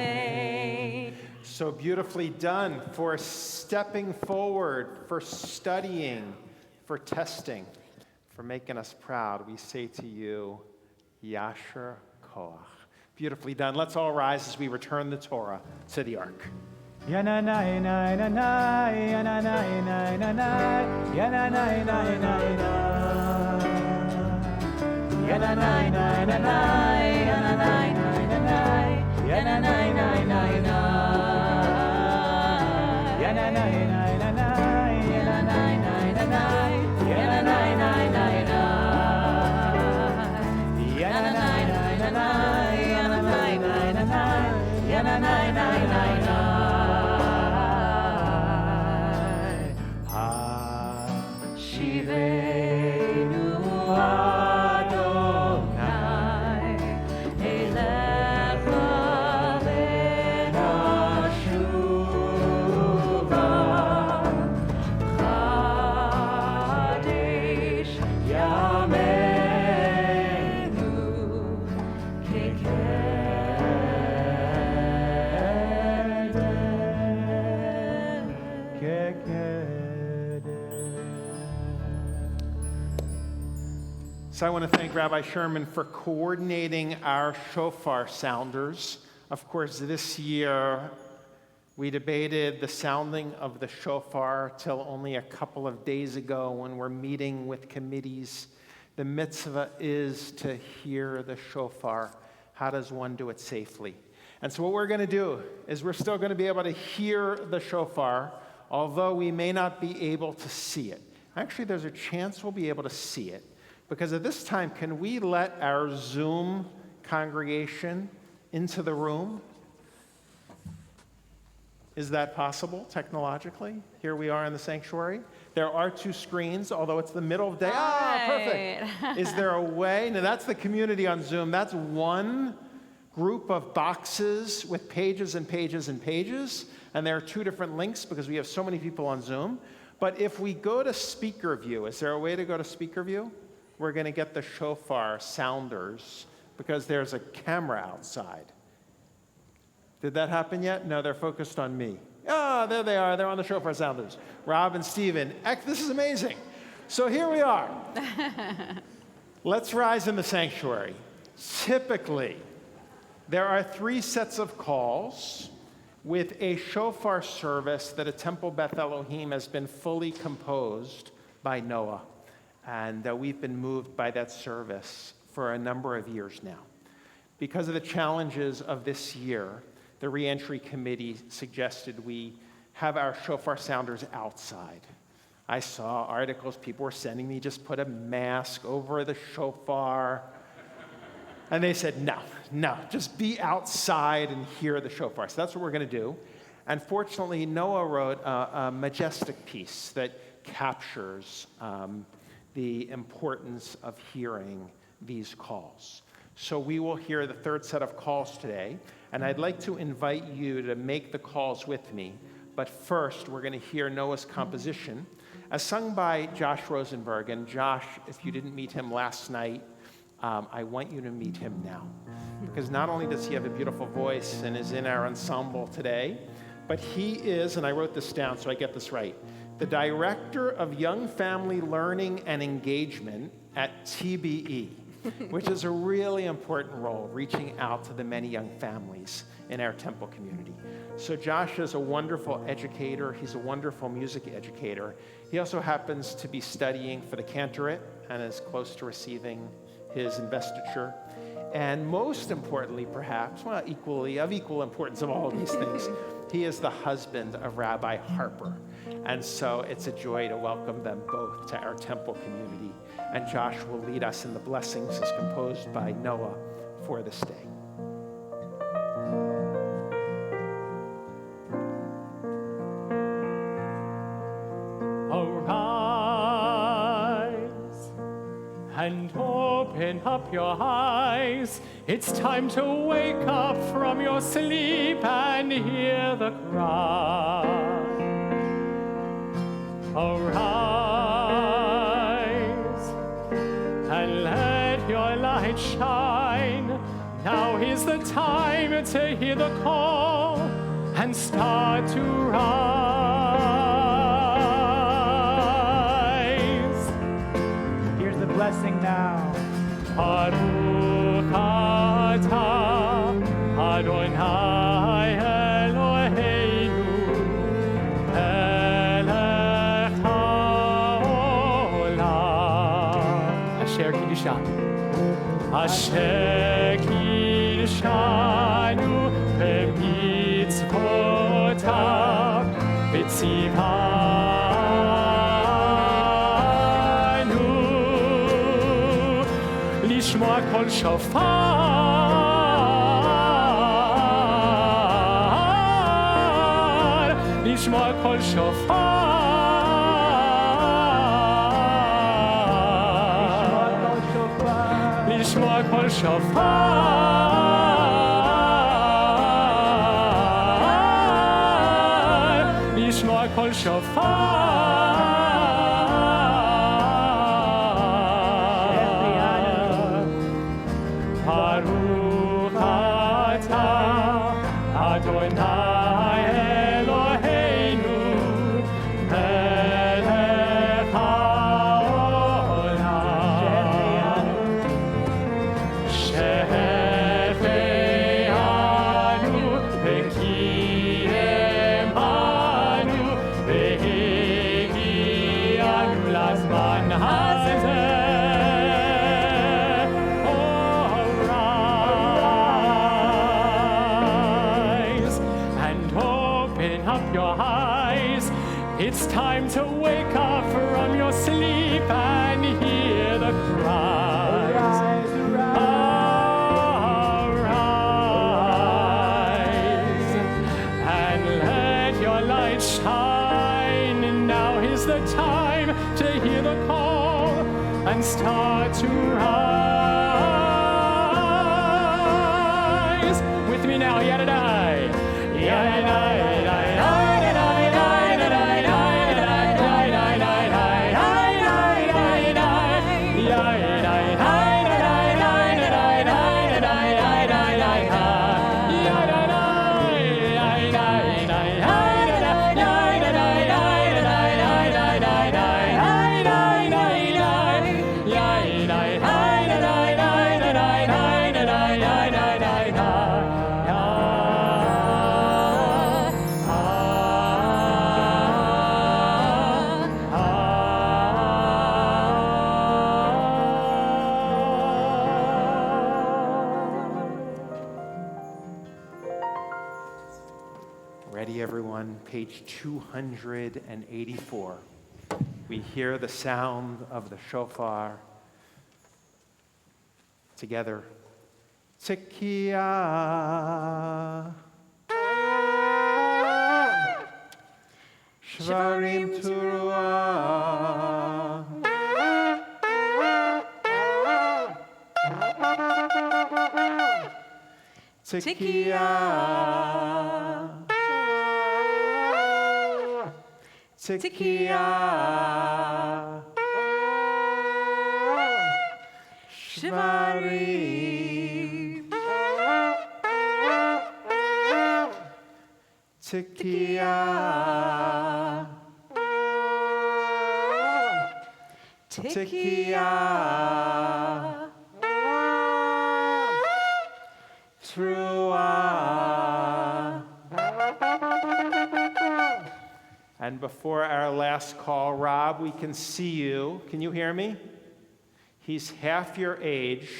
Speaker 1: So beautifully done for stepping forward, for studying, for testing, for making us proud. We say to you, Yasher Koach. Beautifully done. Let's all rise as we return the Torah to the ark.
Speaker 4: Yananai nai nai nai, yananai nai nai nai, yananai nai nai nai, yananai nai nai nai, yananai nai nai nai, yananai nai nai nai, yananai nai nai nai, yananai nai nai nai, yananai nai nai nai, yananai nai nai nai, yananai nai nai nai, yananai nai nai nai. Shivenu Adonai Elecha v'nashuva Chadesh Yameinu
Speaker 1: So I want to thank Rabbi Sherman for coordinating our shofar sounders. Of course, this year we debated the sounding of the shofar till only a couple of days ago when we're meeting with committees. The mitzvah is to hear the shofar. How does one do it safely? And so what we're going to do is we're still going to be able to hear the shofar, although we may not be able to see it. Actually, there's a chance we'll be able to see it. Because at this time, can we let our Zoom congregation into the room? Is that possible technologically? Here we are in the sanctuary. There are two screens, although it's the middle of the day. Perfect. Is there a way? Now, that's the community on Zoom. That's one group of boxes with pages and pages and pages. And there are two different links because we have so many people on Zoom. But if we go to speaker view, is there a way to go to speaker view? We're going to get the shofar sounders because there's a camera outside. Did that happen yet? No, they're focused on me. There they are. They're on the shofar sounders. Rob and Stephen. This is amazing. So here we are. Let's rise in the sanctuary. Typically, there are 3 sets of calls. with a shofar service that at Temple Beth Elohim has been fully composed by Noah. And we've been moved by that service for a number of years now. Because of the challenges of this year, the reentry committee suggested we have our shofar sounders outside. I saw articles people were sending me, just put a mask over the shofar. And they said, no, just be outside and hear the shofar. So that's what we're going to do. And fortunately, Noah wrote a majestic piece that captures the importance of hearing these calls. So we will hear the third set of calls today, and I'd like to invite you to make the calls with me. But first, we're going to hear Noah's composition, as sung by Josh Rosenberg. And Josh, if you didn't meet him last night, I want you to meet him now. Because not only does he have a beautiful voice and is in our ensemble today, but he is, and I wrote this down so I get this right, the Director of Young Family Learning and Engagement at TBE, which is a really important role, reaching out to the many young families in our temple community. So Josh is a wonderful educator. He's a wonderful music educator. He also happens to be studying for the cantorate and is close to receiving his investiture. And most importantly, perhaps, well, of equal importance of all of these things, he is the husband of Rabbi Harper. And so it's a joy to welcome them both to our temple community. And Josh will lead us in the blessings as composed by Noah for this day.
Speaker 4: Arise and open up your eyes. It's time to wake up from your sleep and hear the cry. Arise and let your light shine. Now is the time to hear the call and start to rise.
Speaker 11: Here's the blessing now.
Speaker 4: Baruch atah Adonai Eloheinu melech haolam. Asher kiddushanu. Asher kiddushanu b'mitzvotav v'tzivanu lishmoa kol shofar, lishmoa kol shofar, lishmoa kol shofar, lishmoa kol shofar. Baruch atah Adonai Eloheinu melech haolam. Shefe'anu v'kiyemanu v'hegi'anu lazman hazeh. It's time to wake up from your sleep and hear the cries. Arise and let your light shine. Now is the time to hear the call and start to rise. With me now, Yadadai. Yadadai.
Speaker 1: ready, everyone, page 284. We hear the sound of the shofar together. Tzikiah. Shvarim Turuah. Tzikiah. Tzikiah. Shvarim. Tzikiah. Tzikiah. Truah. And before our last call, Rob, we can see you. Can you hear me? He's half your age.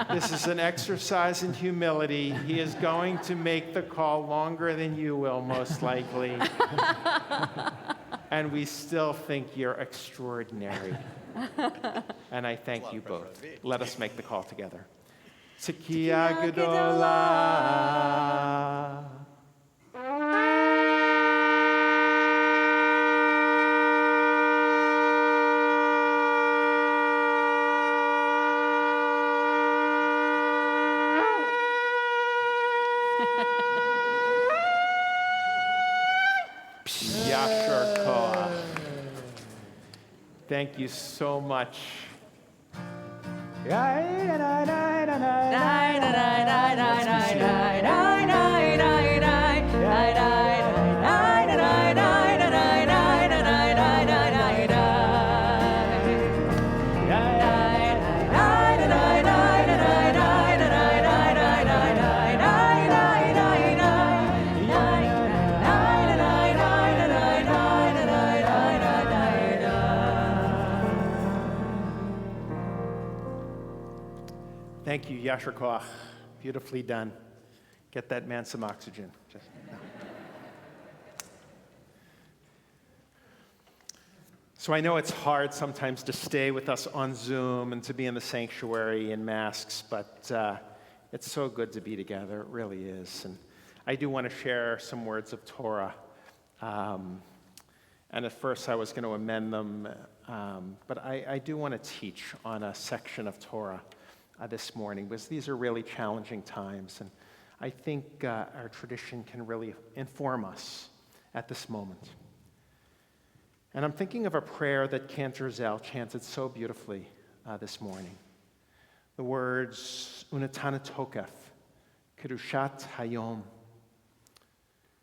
Speaker 1: This is an exercise in humility. He is going to make the call longer than you will, most likely. And we still think you're extraordinary. And I thank you both. Let us make the call together. Tzikiah Gedolah. Yasher Koach. Thank you so much. Thank you, Yasher Koach. Beautifully done. Get that man some oxygen. So I know it's hard sometimes to stay with us on Zoom and to be in the sanctuary in masks, but it's so good to be together. It really is. And I do want to share some words of Torah. And at first I was going to amend them, but I do want to teach on a section of Torah this morning, because these are really challenging times, and I think our tradition can really inform us at this moment. And I'm thinking of a prayer that Cantor Zell chanted so beautifully this morning. The words, Unatana Tokef, Kedushat Hayom.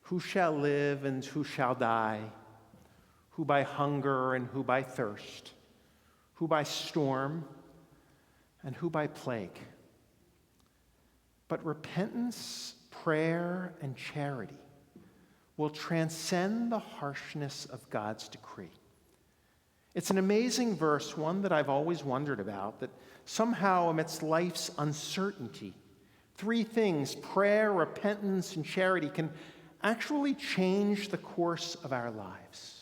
Speaker 1: Who shall live and who shall die? Who by hunger and who by thirst? Who by storm and who by plague? But repentance, prayer, and charity will transcend the harshness of God's decree. It's an amazing verse, one that I've always wondered about, that somehow amidst life's uncertainty, three things, prayer, repentance, and charity, can actually change the course of our lives.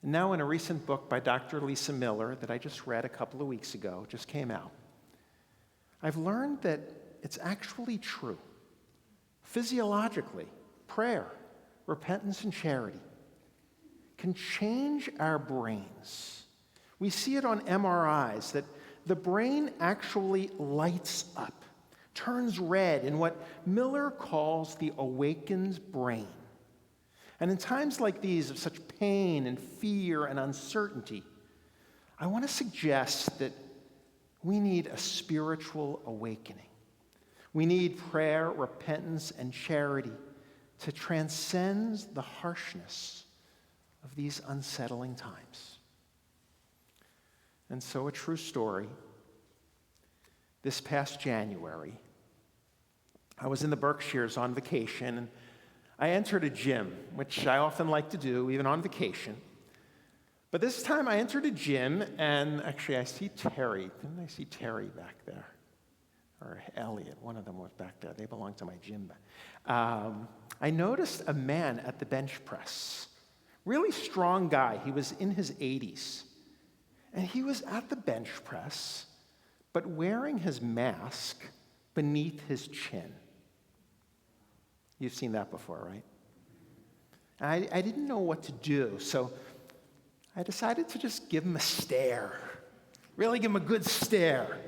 Speaker 1: And now in a recent book by Dr. Lisa Miller that I just read a couple of weeks ago, just came out, I've learned that it's actually true. Physiologically, prayer, repentance, and charity can change our brains. We see it on MRIs that the brain actually lights up, turns red in what Miller calls the awakened brain. And in times like these of such pain and fear and uncertainty, I want to suggest that we need a spiritual awakening. We need prayer, repentance, and charity to transcend the harshness of these unsettling times. And so, a true story. This past January, I was in the Berkshires on vacation, and I entered a gym, which I often like to do, even on vacation. But this time I entered a gym, and actually I see Terry. Didn't I see Terry back there? or Elliot, one of them was back there. They belong to my gym. I noticed a man at the bench press, really strong guy. He was in his 80s. And he was at the bench press, but wearing his mask beneath his chin. You've seen that before, right? And I didn't know what to do, so I decided to just give him a stare. Really give him a good stare.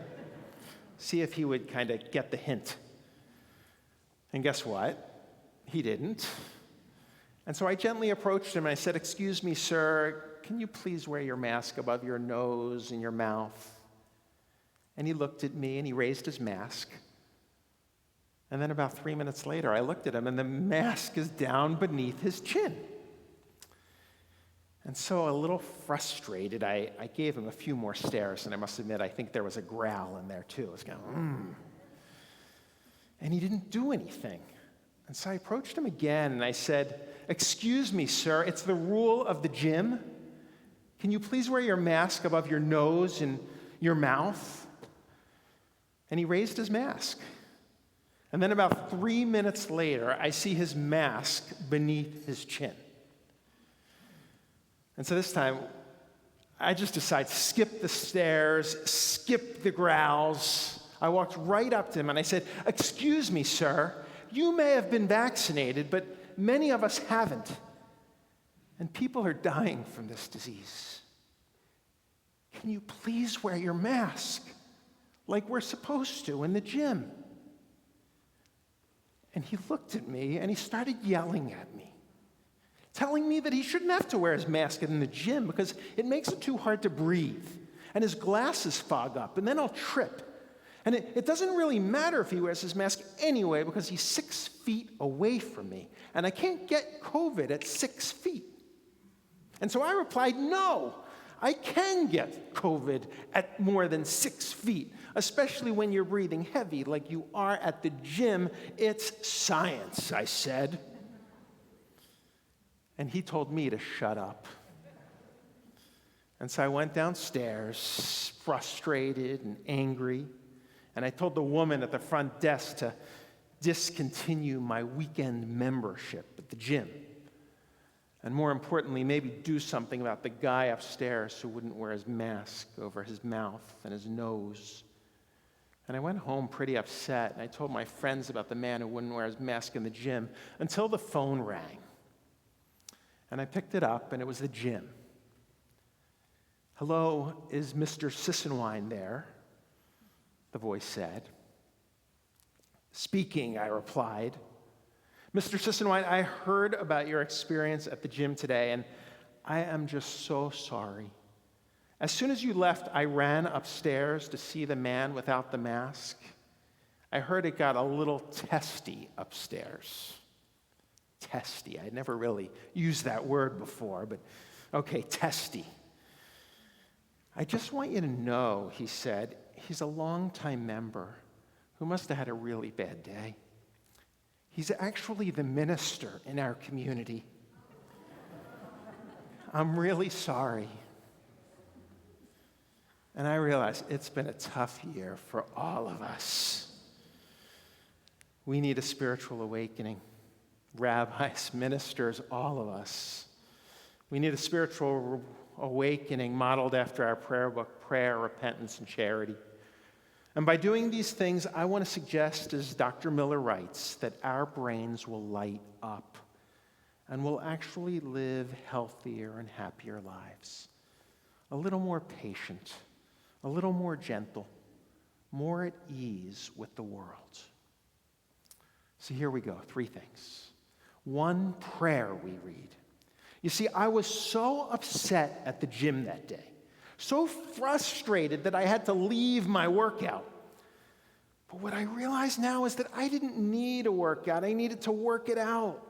Speaker 1: See if he would kind of get the hint. And guess what? He didn't. And so I gently approached him and I said, "Excuse me, sir, can you please wear your mask above your nose and your mouth?" And he looked at me and he raised his mask. And then about 3 minutes later, I looked at him and the mask is down beneath his chin. And so a little frustrated, I gave him a few more stares, and I must admit, I think there was a growl in there too. It was going, And he didn't do anything. And so I approached him again and I said, "Excuse me, sir, it's the rule of the gym. Can you please wear your mask above your nose and your mouth?" And he raised his mask. And then about 3 minutes later, I see his mask beneath his chin. And so this time, I just decided to skip the stares, skip the growls. I walked right up to him and I said, "Excuse me, sir, you may have been vaccinated, but many of us haven't. And people are dying from this disease. Can you please wear your mask like we're supposed to in the gym?" And he looked at me and he started yelling at me, telling me that he shouldn't have to wear his mask in the gym because it makes it too hard to breathe. And his glasses fog up, and then I'll trip. And it doesn't really matter if he wears his mask anyway because he's 6 feet away from me. And I can't get COVID at 6 feet. And so I replied, "No, I can get COVID at more than 6 feet, especially when you're breathing heavy like you are at the gym. It's science," I said. And he told me to shut up. And so I went downstairs, frustrated and angry, and I told the woman at the front desk to discontinue my weekend membership at the gym. And more importantly, maybe do something about the guy upstairs who wouldn't wear his mask over his mouth and his nose. And I went home pretty upset, and I told my friends about the man who wouldn't wear his mask in the gym until the phone rang. And I picked it up, and it was the gym. "Hello, is Mr. Sissenwine there?" the voice said. "Speaking," I replied. "Mr. Sissenwine, I heard about your experience at the gym today, and I am just so sorry. As soon as you left, I ran upstairs to see the man without the mask. I heard it got a little testy upstairs." Testy. I'd never really used that word before, but okay, testy. "I just want you to know," he said, "he's a longtime member who must have had a really bad day. He's actually the minister in our community. I'm really sorry." And I realized it's been a tough year for all of us. We need a spiritual awakening. Rabbis, ministers, all of us. We need a spiritual awakening modeled after our prayer book, prayer, repentance, and charity. And by doing these things, I want to suggest, as Dr. Miller writes, that our brains will light up and we'll actually live healthier and happier lives. A little more patient, a little more gentle, more at ease with the world. So here we go, 3 things. 1, prayer we read. You see, I was so upset at the gym that day, so frustrated that I had to leave my workout. But what I realize now is that I didn't need a workout. I needed to work it out.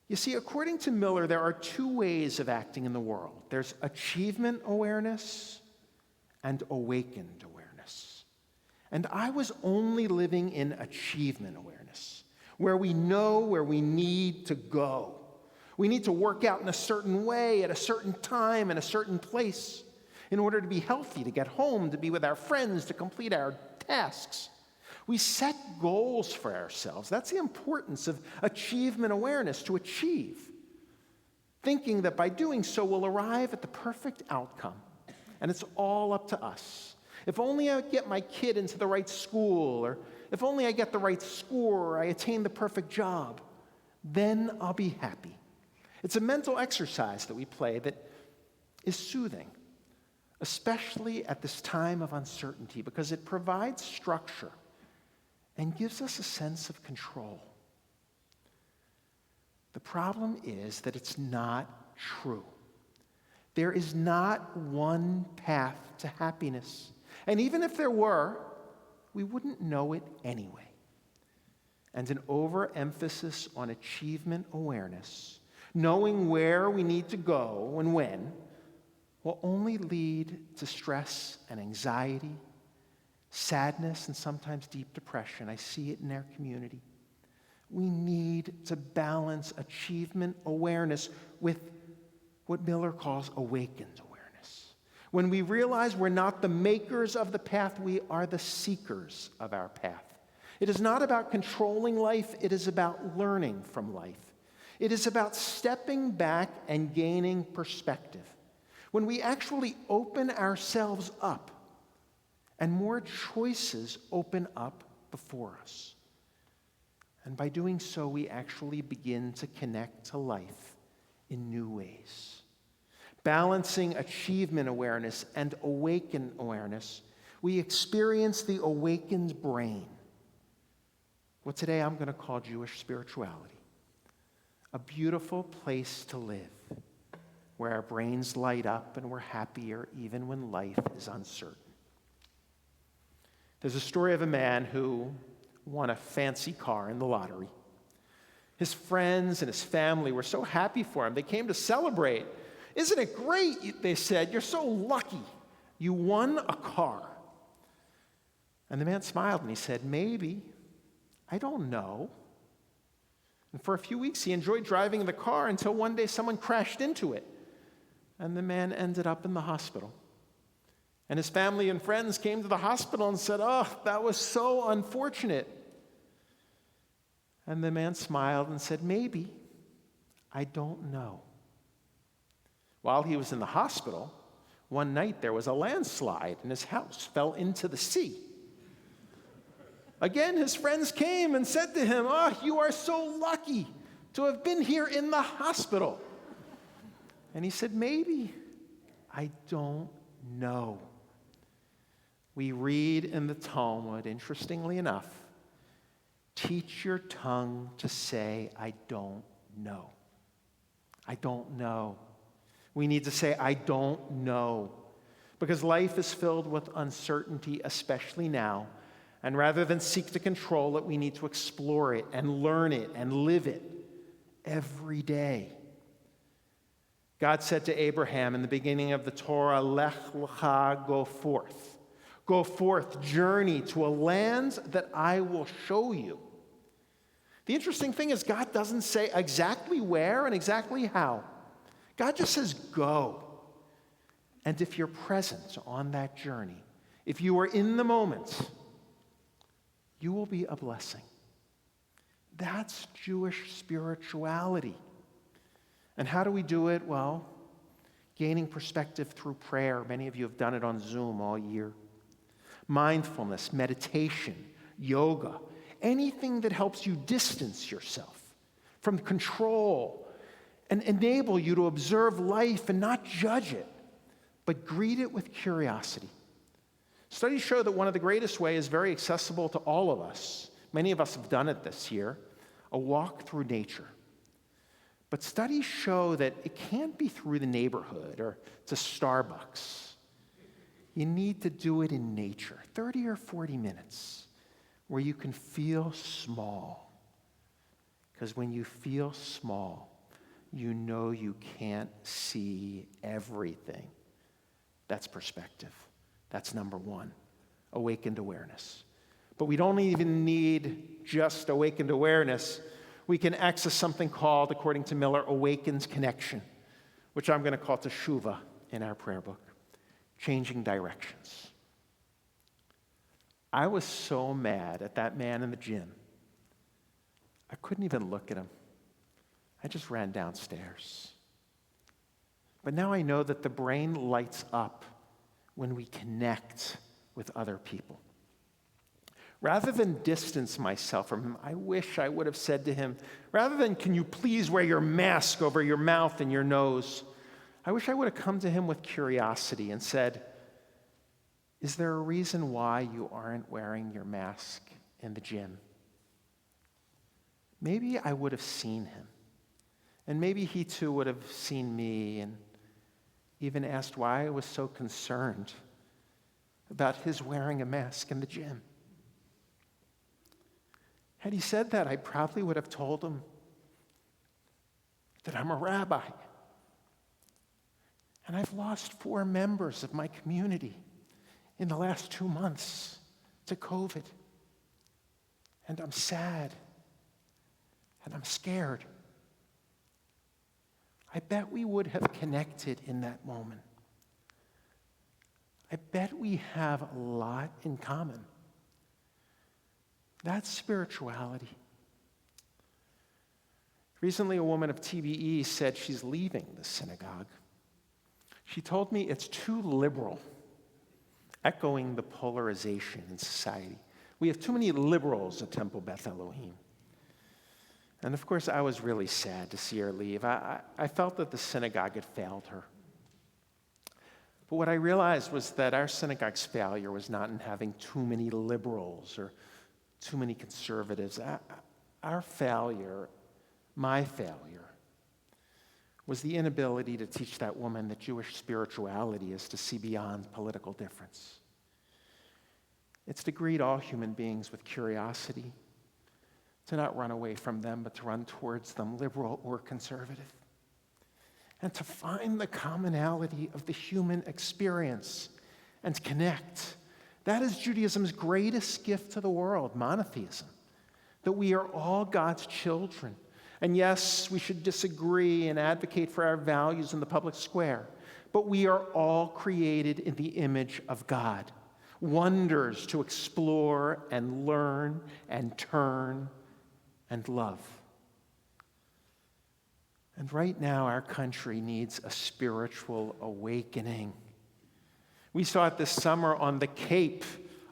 Speaker 1: You see, according to Miller, there are 2 ways of acting in the world. There's achievement awareness and awakened awareness. And I was only living in achievement awareness, where we know where we need to go. We need to work out in a certain way, at a certain time, in a certain place, in order to be healthy, to get home, to be with our friends, to complete our tasks. We set goals for ourselves. That's the importance of achievement awareness, to achieve. Thinking that by doing so we'll arrive at the perfect outcome. And it's all up to us. If only I get my kid into the right school, or if only I get the right score, or I attain the perfect job, then I'll be happy. It's a mental exercise that we play that is soothing, especially at this time of uncertainty, because it provides structure and gives us a sense of control. The problem is that it's not true. There is not one path to happiness. And even if there were, we wouldn't know it anyway. And an overemphasis on achievement awareness, knowing where we need to go and when, will only lead to stress and anxiety, sadness, and sometimes deep depression. I see it in our community. We need to balance achievement awareness with what Miller calls awakened awareness. When we realize we're not the makers of the path, we are the seekers of our path. It is not about controlling life, it is about learning from life. It is about stepping back and gaining perspective. When we actually open ourselves up, and more choices open up before us. And by doing so, we actually begin to connect to life in new ways. Balancing achievement awareness and awakened awareness, we experience the awakened brain. What today I'm going to call Jewish spirituality. A beautiful place to live, where our brains light up and we're happier even when life is uncertain. There's a story of a man who won a fancy car in the lottery. His friends and his family were so happy for him. They came to celebrate. "Isn't it great?" they said. "You're so lucky. You won a car." And the man smiled and he said, "Maybe. I don't know." And for a few weeks, he enjoyed driving the car until one day someone crashed into it. And the man ended up in the hospital. And his family and friends came to the hospital and said, "Oh, that was so unfortunate." And the man smiled and said, "Maybe. I don't know." While he was in the hospital, one night there was a landslide and his house fell into the sea. Again, his friends came and said to him, "Oh, you are so lucky to have been here in the hospital." And he said, "Maybe. I don't know." We read in the Talmud, interestingly enough, teach your tongue to say, "I don't know." I don't know. We need to say, "I don't know," because life is filled with uncertainty, especially now. And rather than seek to control it, we need to explore it and learn it and live it every day. God said to Abraham in the beginning of the Torah, "Lech lecha, go forth. Go forth, journey to a land that I will show you." The interesting thing is God doesn't say exactly where and exactly how. God just says, "Go." And if you're present on that journey, if you are in the moment, you will be a blessing. That's Jewish spirituality. And how do we do it? Well, gaining perspective through prayer. Many of you have done it on Zoom all year. Mindfulness, meditation, yoga, anything that helps you distance yourself from control and enable you to observe life and not judge it, but greet it with curiosity. Studies show that one of the greatest ways is very accessible to all of us. Many of us have done it this year, a walk through nature. But studies show that it can't be through the neighborhood or to Starbucks. You need to do it in nature, 30 or 40 minutes, where you can feel small. Because when you feel small, you know you can't see everything. That's perspective. That's number one, awakened awareness. But we don't even need just awakened awareness. We can access something called, according to Miller, awakened connection, which I'm going to call teshuvah in our prayer book, changing directions. I was so mad at that man in the gym. I couldn't even look at him. I just ran downstairs. But now I know that the brain lights up when we connect with other people. Rather than distance myself from him, I wish I would have said to him, rather than, "Can you please wear your mask over your mouth and your nose?" I wish I would have come to him with curiosity and said, "Is there a reason why you aren't wearing your mask in the gym?" Maybe I would have seen him, and maybe he too would have seen me and even asked why I was so concerned about his wearing a mask in the gym. Had he said that, I probably would have told him that I'm a rabbi, and I've lost 4 members of my community in the last 2 months to COVID, and I'm sad, and I'm scared. I bet we would have connected in that moment. I bet we have a lot in common. That's spirituality. Recently, a woman of TBE said she's leaving the synagogue. She told me it's too liberal, echoing the polarization in society. We have too many liberals at Temple Beth Elohim. And of course, I was really sad to see her leave. I felt that the synagogue had failed her. But what I realized was that our synagogue's failure was not in having too many liberals or too many conservatives. Our failure, my failure, was the inability to teach that woman that Jewish spirituality is to see beyond political difference. It's to greet all human beings with curiosity, to not run away from them, but to run towards them, liberal or conservative, and to find the commonality of the human experience and to connect. That is Judaism's greatest gift to the world, monotheism, that we are all God's children. And yes, we should disagree and advocate for our values in the public square, but we are all created in the image of God, wonders to explore and learn and turn and love. And right now, our country needs a spiritual awakening. We saw it this summer on the Cape,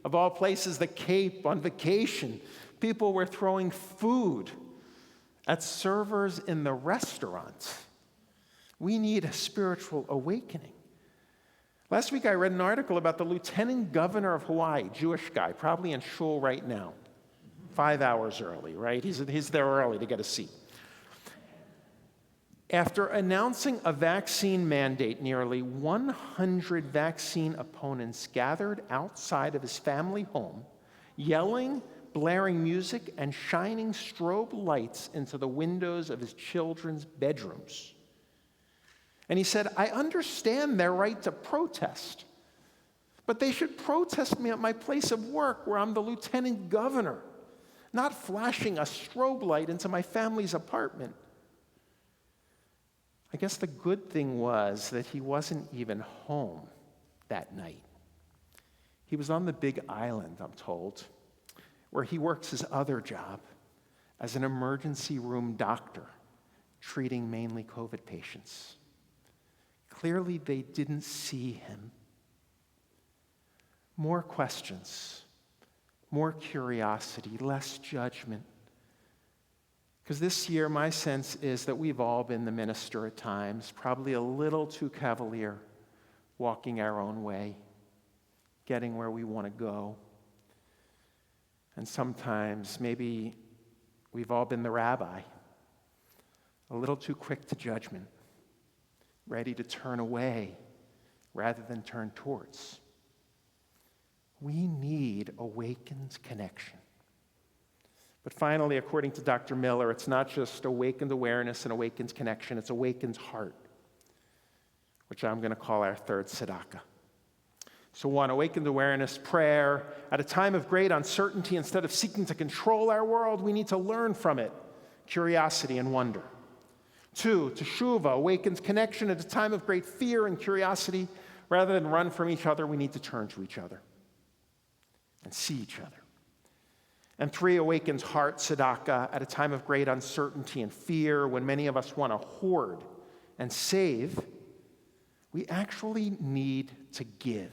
Speaker 1: of all places, the Cape on vacation. People were throwing food at servers in the restaurant. We need a spiritual awakening. Last week, I read an article about the lieutenant governor of Hawaii, Jewish guy, probably in shul right now. 5 hours early, right? He's there early to get a seat. After announcing a vaccine mandate, nearly 100 vaccine opponents gathered outside of his family home, yelling, blaring music, and shining strobe lights into the windows of his children's bedrooms. And he said, "I understand their right to protest, but they should protest me at my place of work where I'm the lieutenant governor, not flashing a strobe light into my family's apartment." I guess the good thing was that he wasn't even home that night. He was on the Big Island, I'm told, where he works his other job as an emergency room doctor, treating mainly COVID patients. Clearly, they didn't see him. More questions, more curiosity, less judgment. Because this year, my sense is that we've all been the minister at times, probably a little too cavalier, walking our own way, getting where we want to go. And sometimes, maybe we've all been the rabbi, a little too quick to judgment, ready to turn away rather than turn towards. We need awakened connection. But finally, according to Dr. Miller, it's not just awakened awareness and awakened connection, it's awakened heart, which I'm going to call our third tzedakah. So 1, awakened awareness, prayer. At a time of great uncertainty, instead of seeking to control our world, we need to learn from it, curiosity and wonder. 2, teshuvah, awakened connection. At a time of great fear and curiosity, rather than run from each other, we need to turn to each other. and see each other. And 3, awakens heart tzedakah at a time of great uncertainty and fear when many of us want to hoard and save. We actually need to give.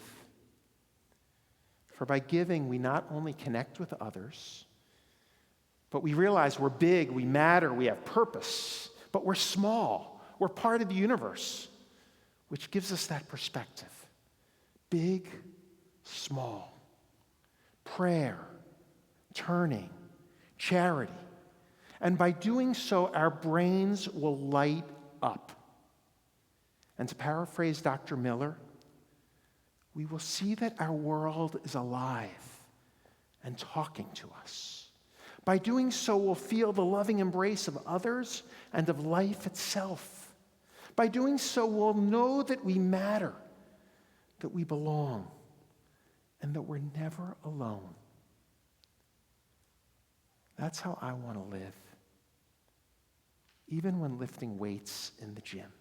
Speaker 1: For by giving, we not only connect with others, but we realize we're big, we matter, we have purpose, but we're small. We're part of the universe, which gives us that perspective. Big, small. Prayer, turning, charity. And by doing so, our brains will light up. And to paraphrase Dr. Miller, we will see that our world is alive and talking to us. By doing so, we'll feel the loving embrace of others and of life itself. By doing so, we'll know that we matter, that we belong, and that we're never alone. That's how I want to live, even when lifting weights in the gym.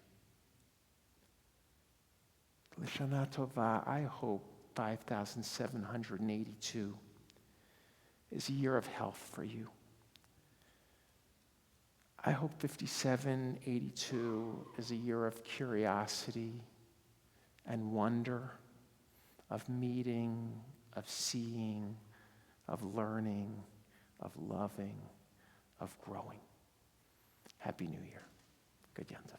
Speaker 1: L'Shana Tova, I hope 5,782 is a year of health for you. I hope 5782 is a year of curiosity and wonder, of meeting, of seeing, of learning, of loving, of growing. Happy New Year. Good Yantav.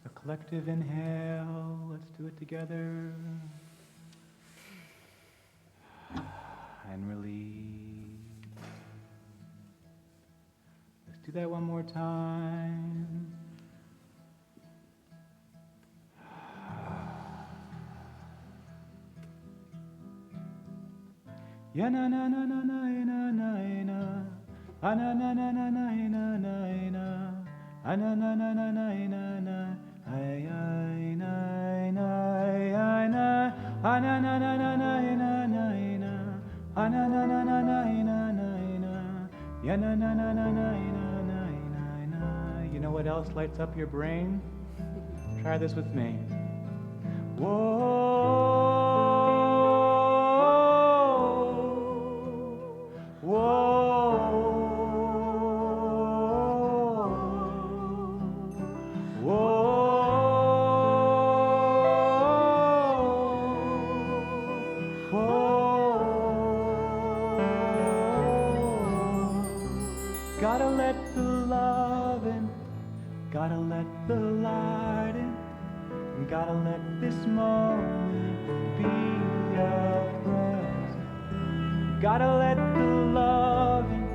Speaker 11: A collective inhale. Let's do it together. And release. Let's do that one more time. Ya na na na na na na na na. Na na na na na na na na. Na na na na na na na. Ay ay nay nay ay na. Na na na na na na na na. Na na na na na na na na. Ya na na na na na na na. You know what else lights up your brain? Try this with me. Whoa. Gotta let the love in, gotta let the light in, gotta let this moment be a present. Gotta let the love in,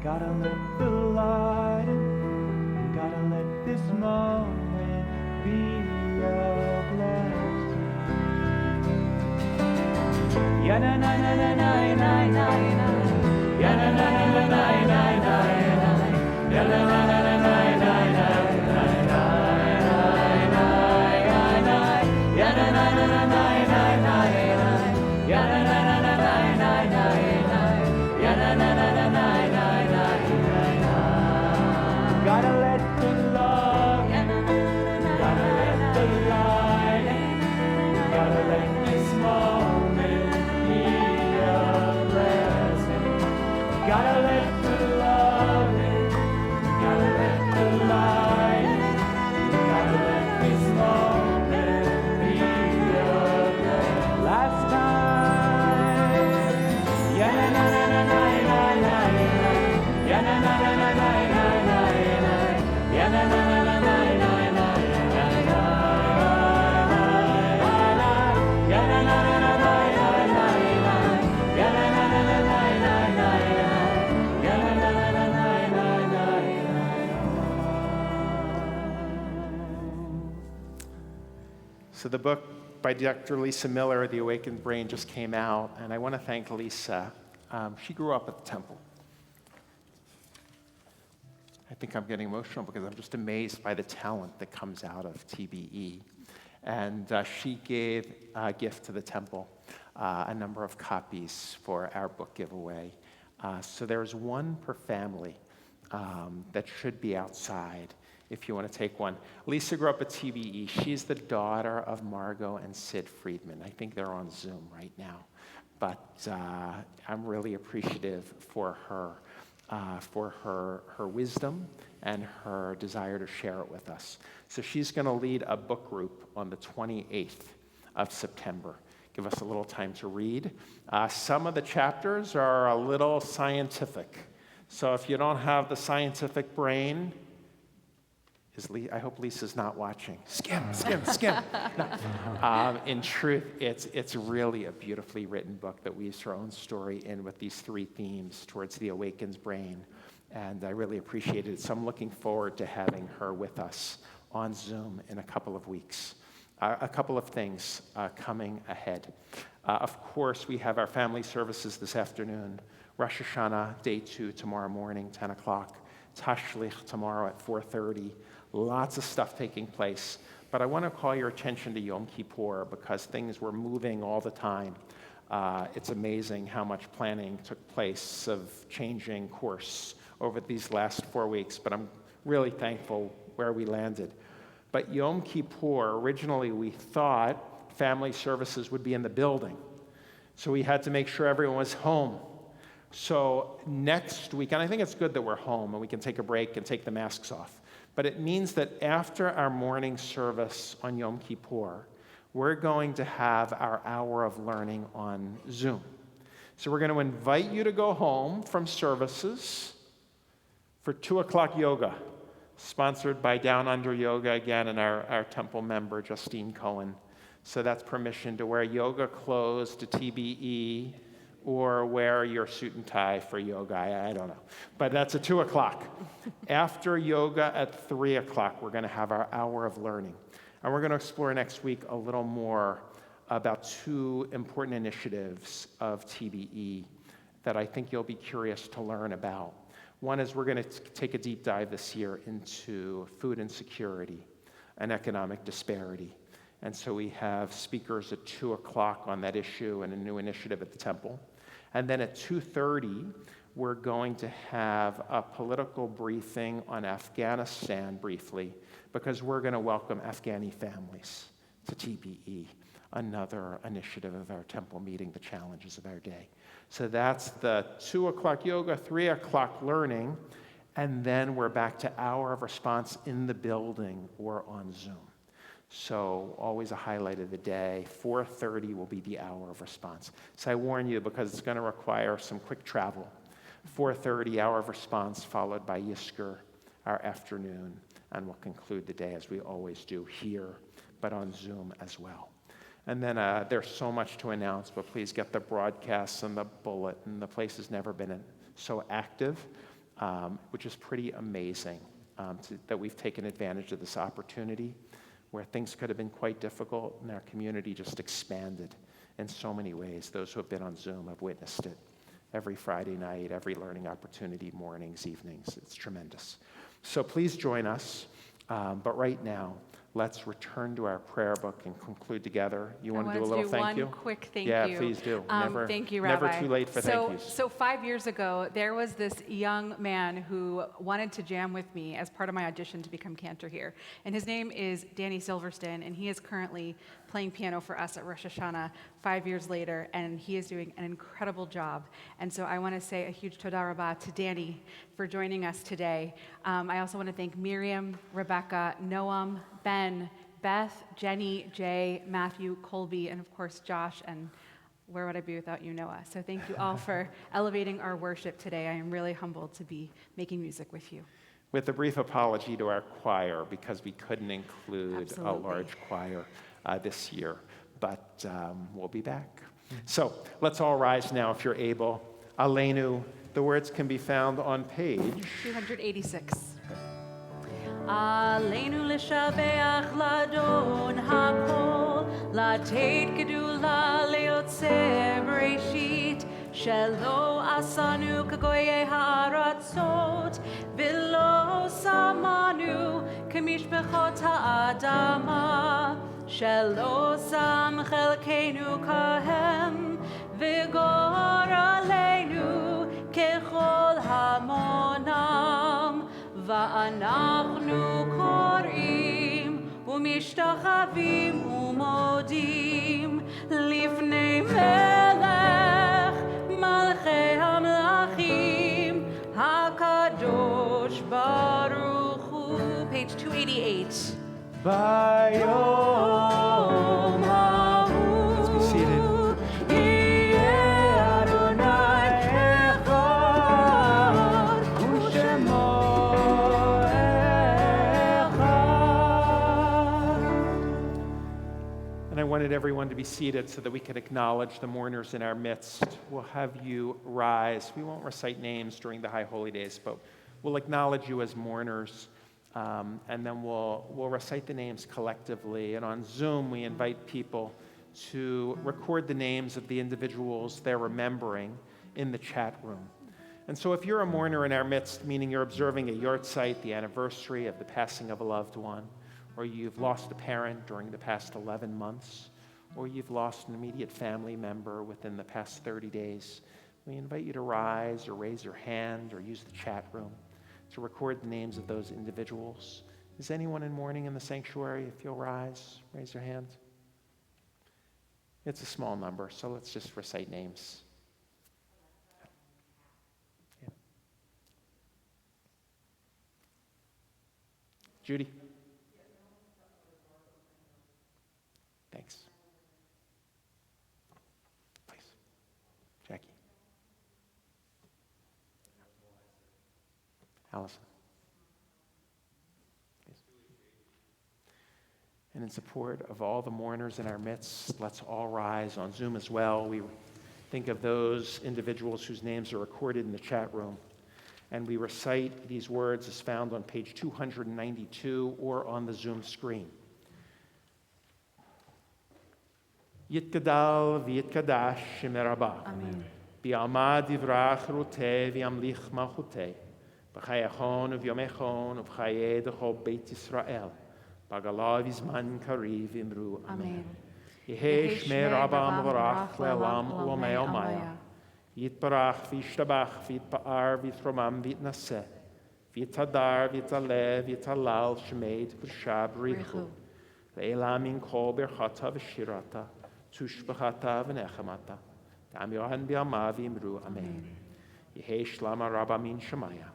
Speaker 11: gotta let the light in, gotta let this moment be a blessing. Ya na na na na na na na. Ya na na na na na na na. Ya na na na na na na na. Ya na na na na na na na. Ya na na na na na na na. Ya na na na na na na na. Gotta let the love, gotta let the light, gotta let this moment be a blessing. Gotta let the love in, gotta let the light in, gotta let this moment be a blessing. Last time, ya na na na na na na na, ya na na na na na na na, ya na na na na na na na, ya na na na na na na, ya na na na na na na, ya na na na na na na.
Speaker 1: So the book by Dr. Lisa Miller, The Awakened Brain, just came out, and I want to thank Lisa. She grew up at the temple. I think I'm getting emotional because I'm just amazed by the talent that comes out of TBE. And she gave a gift to the temple, a number of copies for our book giveaway. So there's one per family that should be outside if you want to take one. Lisa grew up at TBE. She's the daughter of Margot and Sid Friedman. I think they're on Zoom right now. But I'm really appreciative for her wisdom and her desire to share it with us. So she's going to lead a book group on the 28th of September. Give us a little time to read. Some of the chapters are a little scientific. So if you don't have the scientific brain, I hope Lisa's not watching. Skim. No. In truth, it's really a beautifully written book that weaves her own story in with these three themes towards the awakened brain. And I really appreciated it. So I'm looking forward to having her with us on Zoom in a couple of weeks. A couple of things coming ahead. Of course, we have our family services this afternoon. Rosh Hashanah, day 2, tomorrow morning, 10 o'clock. Tashlich tomorrow at 4:30. Lots of stuff taking place. But I want to call your attention to Yom Kippur because things were moving all the time. It's amazing how much planning took place of changing course over these last 4 weeks, but I'm really thankful where we landed. But Yom Kippur, originally we thought family services would be in the building. So we had to make sure everyone was home. So next week, and I think it's good that we're home and we can take a break and take the masks off, but it means that after our morning service on Yom Kippur, we're going to have our hour of learning on Zoom. So we're going to invite you to go home from services for 2 o'clock yoga, sponsored by Down Under Yoga again and our temple member, Justine Cohen. So that's permission to wear yoga clothes to TBE or wear your suit and tie for yoga. I don't know. But that's at 2 o'clock. After yoga at 3 o'clock, we're going to have our hour of learning. And we're going to explore next week a little more about 2 important initiatives of TBE that I think you'll be curious to learn about. One is we're going to take a deep dive this year into food insecurity and economic disparity. And so we have speakers at 2 o'clock on that issue and a new initiative at the temple. And then at 2:30, we're going to have a political briefing on Afghanistan briefly, because we're going to welcome Afghani families to TBE, another initiative of our temple meeting the challenges of our day. So that's the 2 o'clock yoga, 3 o'clock learning, and then we're back to hour of response in the building or on Zoom. So always a highlight of the day. 4:30 will be the hour of response. So I warn you, because it's going to require some quick travel. 4:30, hour of response, followed by Yisker, our afternoon, and we'll conclude the day as we always do here, but on Zoom as well. And then there's so much to announce, but please get the broadcasts and the bulletin. The place has never been so active, which is pretty amazing that we've taken advantage of this opportunity where things could have been quite difficult, and our community just expanded in so many ways. Those who have been on Zoom have witnessed it every Friday night, every learning opportunity, mornings, evenings. It's tremendous. So please join us. But right now, let's return to our prayer book and conclude together. You want to do a little thank you?
Speaker 2: One quick thank you.
Speaker 1: Yeah, please do.
Speaker 2: Thank you, Rabbi.
Speaker 1: Never too late for thank yous.
Speaker 2: So 5 years ago, there was this young man who wanted to jam with me as part of my audition to become cantor here. And his name is Danny Silverston, and he is currently playing piano for us at Rosh Hashanah 5 years later, and he is doing an incredible job. And so I want to say a huge toda rabah to Danny for joining us today. I also want to thank Miriam, Rebecca, Noam, Ben, Beth, Jenny, Jay, Matthew, Colby, and of course Josh, and where would I be without you, Noah? So thank you all for elevating our worship today. I am really humbled to be making music with you.
Speaker 1: With a brief apology to our choir, because we couldn't include a large choir this year, but we'll be back. So let's all rise now if you're able. Aleinu, the words can be found on page
Speaker 2: 286. Aleinu l'shabeach ladon hakol, lateit gedula leotzer bereshit, shelo asanu kagoye haratzot, velo כמשפחות האדמה, שלא שם חלקנו כהם, וגורלנו ככל המונם, ואנחנו קוראים ומשתחווים ומודים לפני מלך מלכי המלכים הקדוש ברוך הוא. Page 288. ביום ההוא
Speaker 1: Let's be seated.
Speaker 2: יהיה אדוני אחד ושמו אחד.
Speaker 1: And I wanted everyone to be seated so that we could acknowledge the mourners in our midst. We'll have you rise. We won't recite names during the High Holy Days, but we'll acknowledge you as mourners, and then we'll recite the names collectively. And on Zoom, we invite people to record the names of the individuals they're remembering in the chat room. And so if you're a mourner in our midst, meaning you're observing a yahrzeit, the anniversary of the passing of a loved one, or you've lost a parent during the past 11 months, or you've lost an immediate family member within the past 30 days, we invite you to rise or raise your hand or use the chat room to record the names of those individuals. Is anyone in mourning in the sanctuary? If you'll rise, raise your hand. It's a small number, so let's just recite names. Yeah. Judy? Thanks. Please. Jackie. Allison. Please. And in support of all the mourners in our midst, let's all rise on Zoom as well. We think of those individuals whose names are recorded in the chat room. And we recite these words as found on page 292 or on the Zoom screen. יתגדל ויתקדש שם רבה. ביעמד יברח רותה וימליך מלכותה. בחייכון וביומכון ובחיי דכל בית ישראל. בגלה וזמן קריב אמרו אמן. יהי שמי רבה מבורך לעולם ולעולמי עלמיה. יתברך וישתבח ויתפאר ויתרומם ויתנשא. ויתהדר ויתעלה ויתהלל שמי קדושה בריחו. לעילא מן כל ברכתה ושירתה. תושבחתה ונחמתה. גם יוהן בימיו אמרו אמן. יהי שלמה רבה מן שמיה.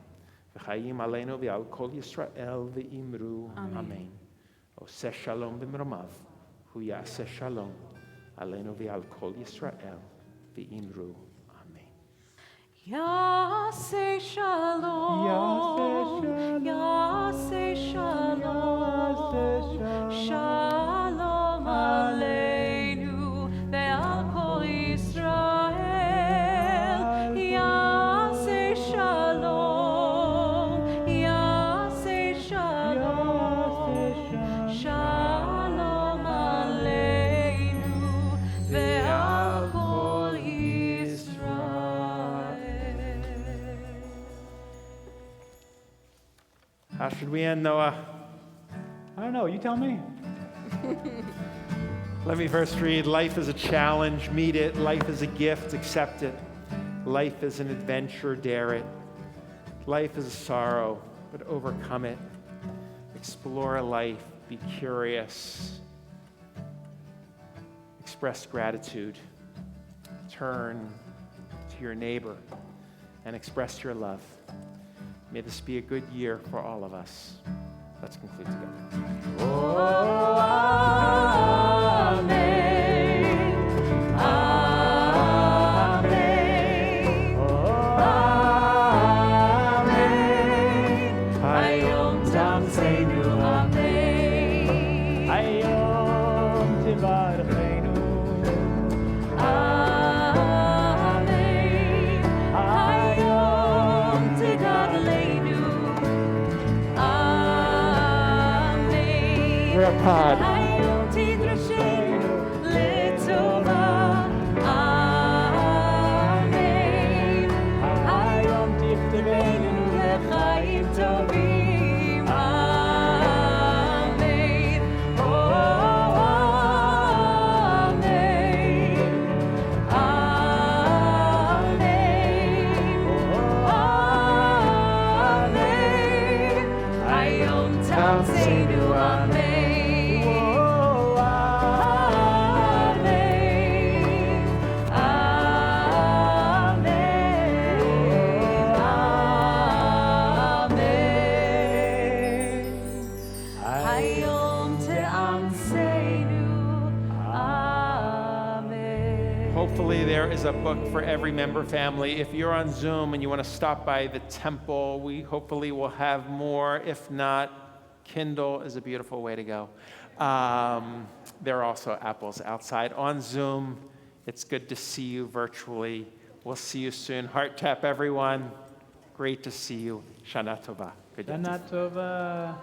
Speaker 1: וחיים עלינו ועל כל ישראל ואמרו אמן. עושה שלום במרומיו, הוא יעשה שלום עלינו ועל כל ישראל ואמרו אמן.
Speaker 2: יעשה שלום, יעשה שלום, שלום עלינו ועל כל ישראל. יעשה שלום, יעשה שלום, שלום עלינו ועל כל ישראל.
Speaker 1: How should we end, Noah?
Speaker 11: I don't know, you tell me.
Speaker 1: Let me first read. Life is a challenge, meet it. Life is a gift, accept it. Life is an adventure, dare it. Life is a sorrow, but overcome it. Explore life, be curious. Express gratitude. Turn to your neighbor and express your love. May this be a good year for all of us. Let's conclude together. Pod.
Speaker 2: Amen.
Speaker 11: Amseinu, Amen. Oh, Amen. Amen. Hayom te'amseinu, Amen.
Speaker 1: Hopefully, there is a book for every member family. If you're on Zoom and you want to stop by the temple, we hopefully will have more. If not, Kindle is a beautiful way to go. There are also apples outside. On Zoom, it's good to see you virtually. We'll see you soon. Heart tap, everyone. Great to see you. Shana Tova. Good day.
Speaker 11: Shana Tova.